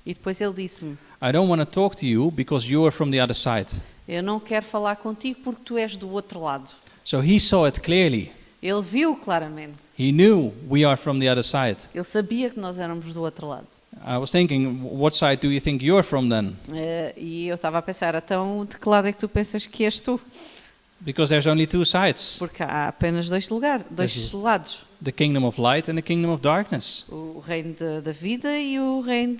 E depois ele disse-me, I don't want to talk to you because you are from the other side. eu não quero falar contigo porque tu és do outro lado. So he saw it clearly. Ele viu claramente. He knew we are from the other side. Ele sabia que nós éramos do outro lado. I was thinking, what side do you think you're from then? E eu estava a pensar, então de que lado é que tu pensas que és tu? Because there's only two sides. Porque há apenas dois lados. The kingdom of light and the kingdom of darkness. O reino da vida e o reino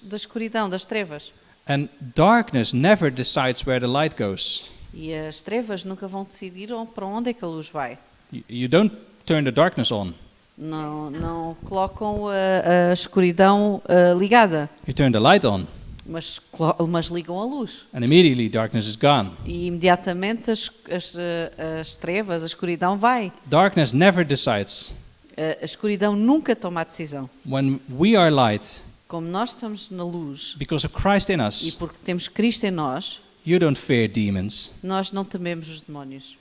da escuridão, das trevas. And darkness never decides where the light goes. E as trevas nunca vão decidir para onde é que a luz vai. You don't turn the darkness on. Não colocam a escuridão ligada, You turn the light on. mas ligam a luz. And immediately darkness is gone. E imediatamente as trevas, a escuridão vai. Darkness never decides. A escuridão nunca toma a decisão. When we are light, Como nós estamos na luz because of Christ in e us, porque temos Cristo em nós, you don't fear demons. nós não tememos os demónios,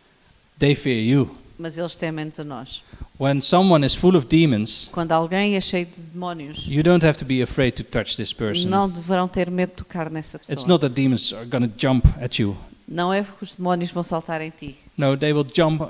They fear you. mas eles temem-nos a nós. When someone is full of demons, Quando alguém é cheio de demónios, you don't have to be afraid to touch this person. não deverão ter medo de tocar nessa It's pessoa. not that demons are going to jump at you. Não é porque os demónios vão saltar em ti. No, they will jump,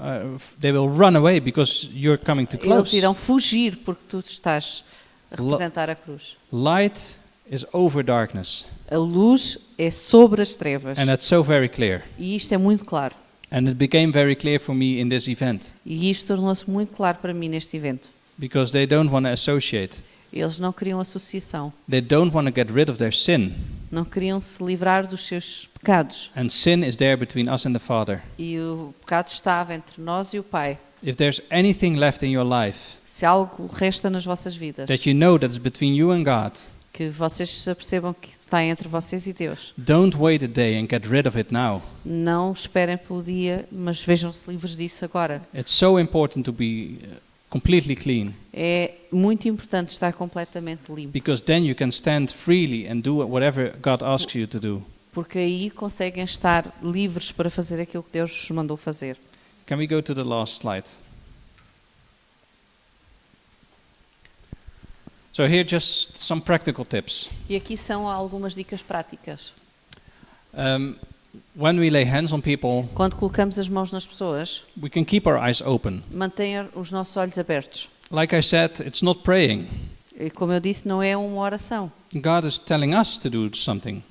they will run away because you're coming too Eles close. irão fugir porque tu estás a representar a cruz. Light is over darkness. A luz é sobre as trevas. And that's so very clear. E isto é muito claro. And it became very clear for me in this event. E isto tornou-se muito claro para mim neste evento. Because they don't want to associate. Eles não queriam associação. They don't want to get rid of their sin. Não queriam se livrar dos seus pecados. And sin is there between us and the Father. E o pecado estava entre nós e o Pai. If there's anything left in your life Se algo resta nas vossas vidas, that you know that's between you and God, que vocês se apercebam que está entre vocês e Deus, don't wait a day and get rid of it now. não esperem pelo dia, mas vejam-se livres disso agora. It's so important to be completely clean, É muito importante estar completamente limpo, because then you can stand freely and do whatever God asks you to do. porque aí conseguem estar livres para fazer aquilo que Deus vos mandou fazer. Can we go to the last slide? So here just some practical tips. E aqui são algumas dicas práticas. When we lay hands on people, Quando colocamos as mãos nas pessoas, we can keep our eyes open. mantenha os nossos olhos abertos. Like I said, it's not praying. E como eu disse, não é uma oração. God is telling us to do something,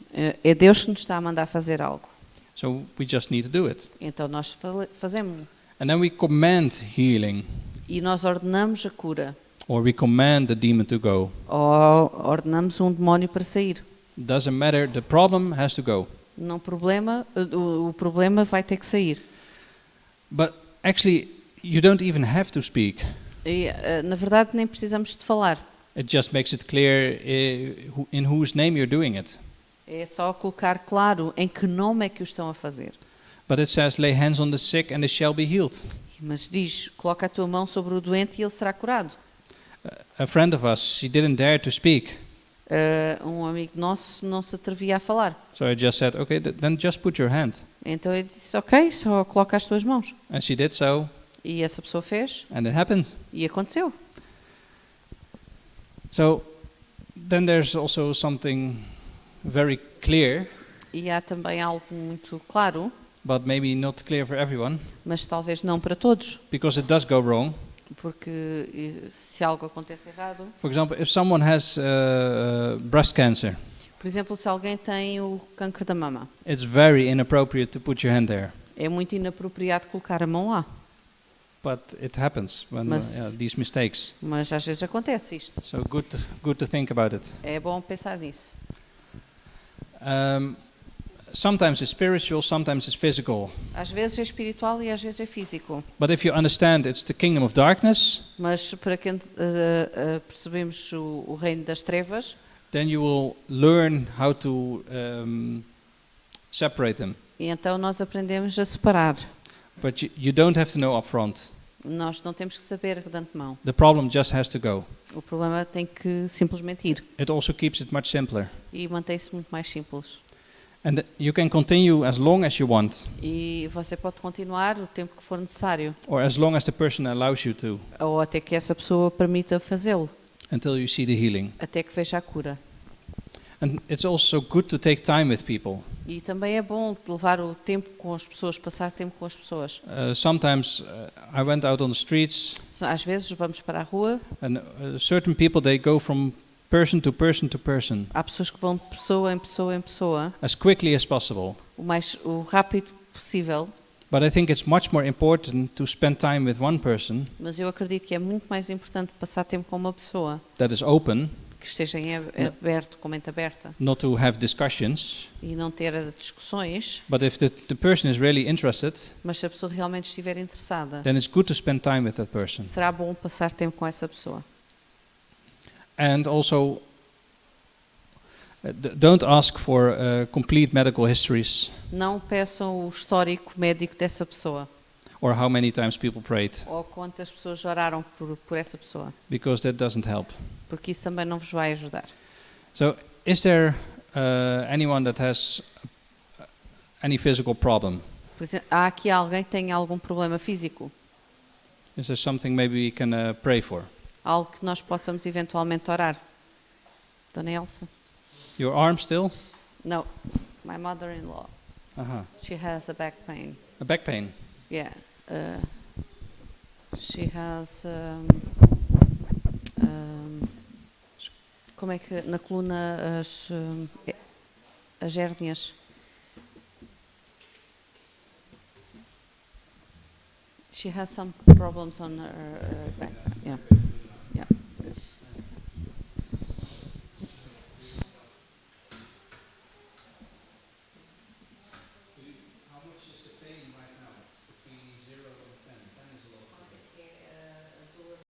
É Deus que nos está a mandar fazer algo. so we just need to do it. Então nós fazemos. And then we command healing, E nós ordenamos a cura. or we command the demon to go. Ou ordenamos um demónio para sair. Doesn't matter, the problem has to go. Não problema, o problema vai ter que sair. But actually, you don't even have to speak. E, na verdade, nem precisamos de falar. It just makes it clear in whose name you're doing it. É só colocar claro em que nome é que o estão a fazer. But it says, lay hands on the sick and they shall be healed. Mas diz, coloca a tua mão sobre o doente e ele será curado. A friend of us, she didn't dare to speak. Um amigo nosso não se atrevia a falar. So I just said, okay, then just put your hand. Então eu disse, ok, só coloca as tuas mãos. And she did so, E essa pessoa fez and it happened. e aconteceu. So then there's also something very clear, E há também algo muito claro, but maybe not clear for everyone, mas talvez não para todos. because it does go wrong. Porque se algo acontece errado, For example, if someone has breast cancer, por exemplo, se alguém tem o câncer da mama, it's very inappropriate to put your hand there. é muito inapropriado colocar a mão lá. But it happens when Mas- these mistakes. Mas às vezes acontece isto. So good to think about it. É bom pensar nisso. Sometimes it's spiritual, sometimes it's physical. Às vezes é espiritual e às vezes é físico. But if you understand it's the kingdom of darkness, Mas para quem percebemos o reino das trevas, then you will learn how to separate them. e então nós aprendemos a separar. But you don't have to know upfront. Nós não temos que saber de antemão. The problem just has to go. O problema tem que simplesmente ir. It also keeps it much simpler. E mantém-se muito mais simples. And you can continue as long as you want, E você pode continuar o tempo que for necessário. or as long as the person allows you to, Ou até que essa pessoa permita fazê-lo. until you see the healing. Até que veja a cura. And it's also good to take time with people. E também é bom levar o tempo com as pessoas, passar tempo com as pessoas. Sometimes I went out on the streets, Às vezes vamos para a rua, and certain people, they go from person to person to person há pessoas que vão de pessoa em pessoa em pessoa, as quickly as possible. o rápido possível. But I think it's much more important to spend time with one person Mas eu acredito que é muito mais importante passar tempo com uma pessoa that is open, que esteja aberto, com a mente aberta, not to have discussions. e não ter discussões. But if the person is really interested, Mas se a pessoa realmente estiver interessada, then it's good to spend time with that person. será bom passar tempo com essa pessoa. And also, don't ask for complete medical histories Não peçam o histórico médico dessa pessoa, or how many times people prayed, ou quantas pessoas oraram por essa pessoa, because that doesn't help. porque isso também não vos vai ajudar. So, is there anyone that has any physical problem? Por exemplo, há aqui alguém que tem algum problema físico? Is there something maybe we can pray for? Algo que nós possamos eventualmente orar? Dona Elsa? Your arm still? No, my mother-in-law. She has a back pain. A back pain? Yeah. She has... como é que... Na coluna as hérnias. She has some problems on her back. Yeah.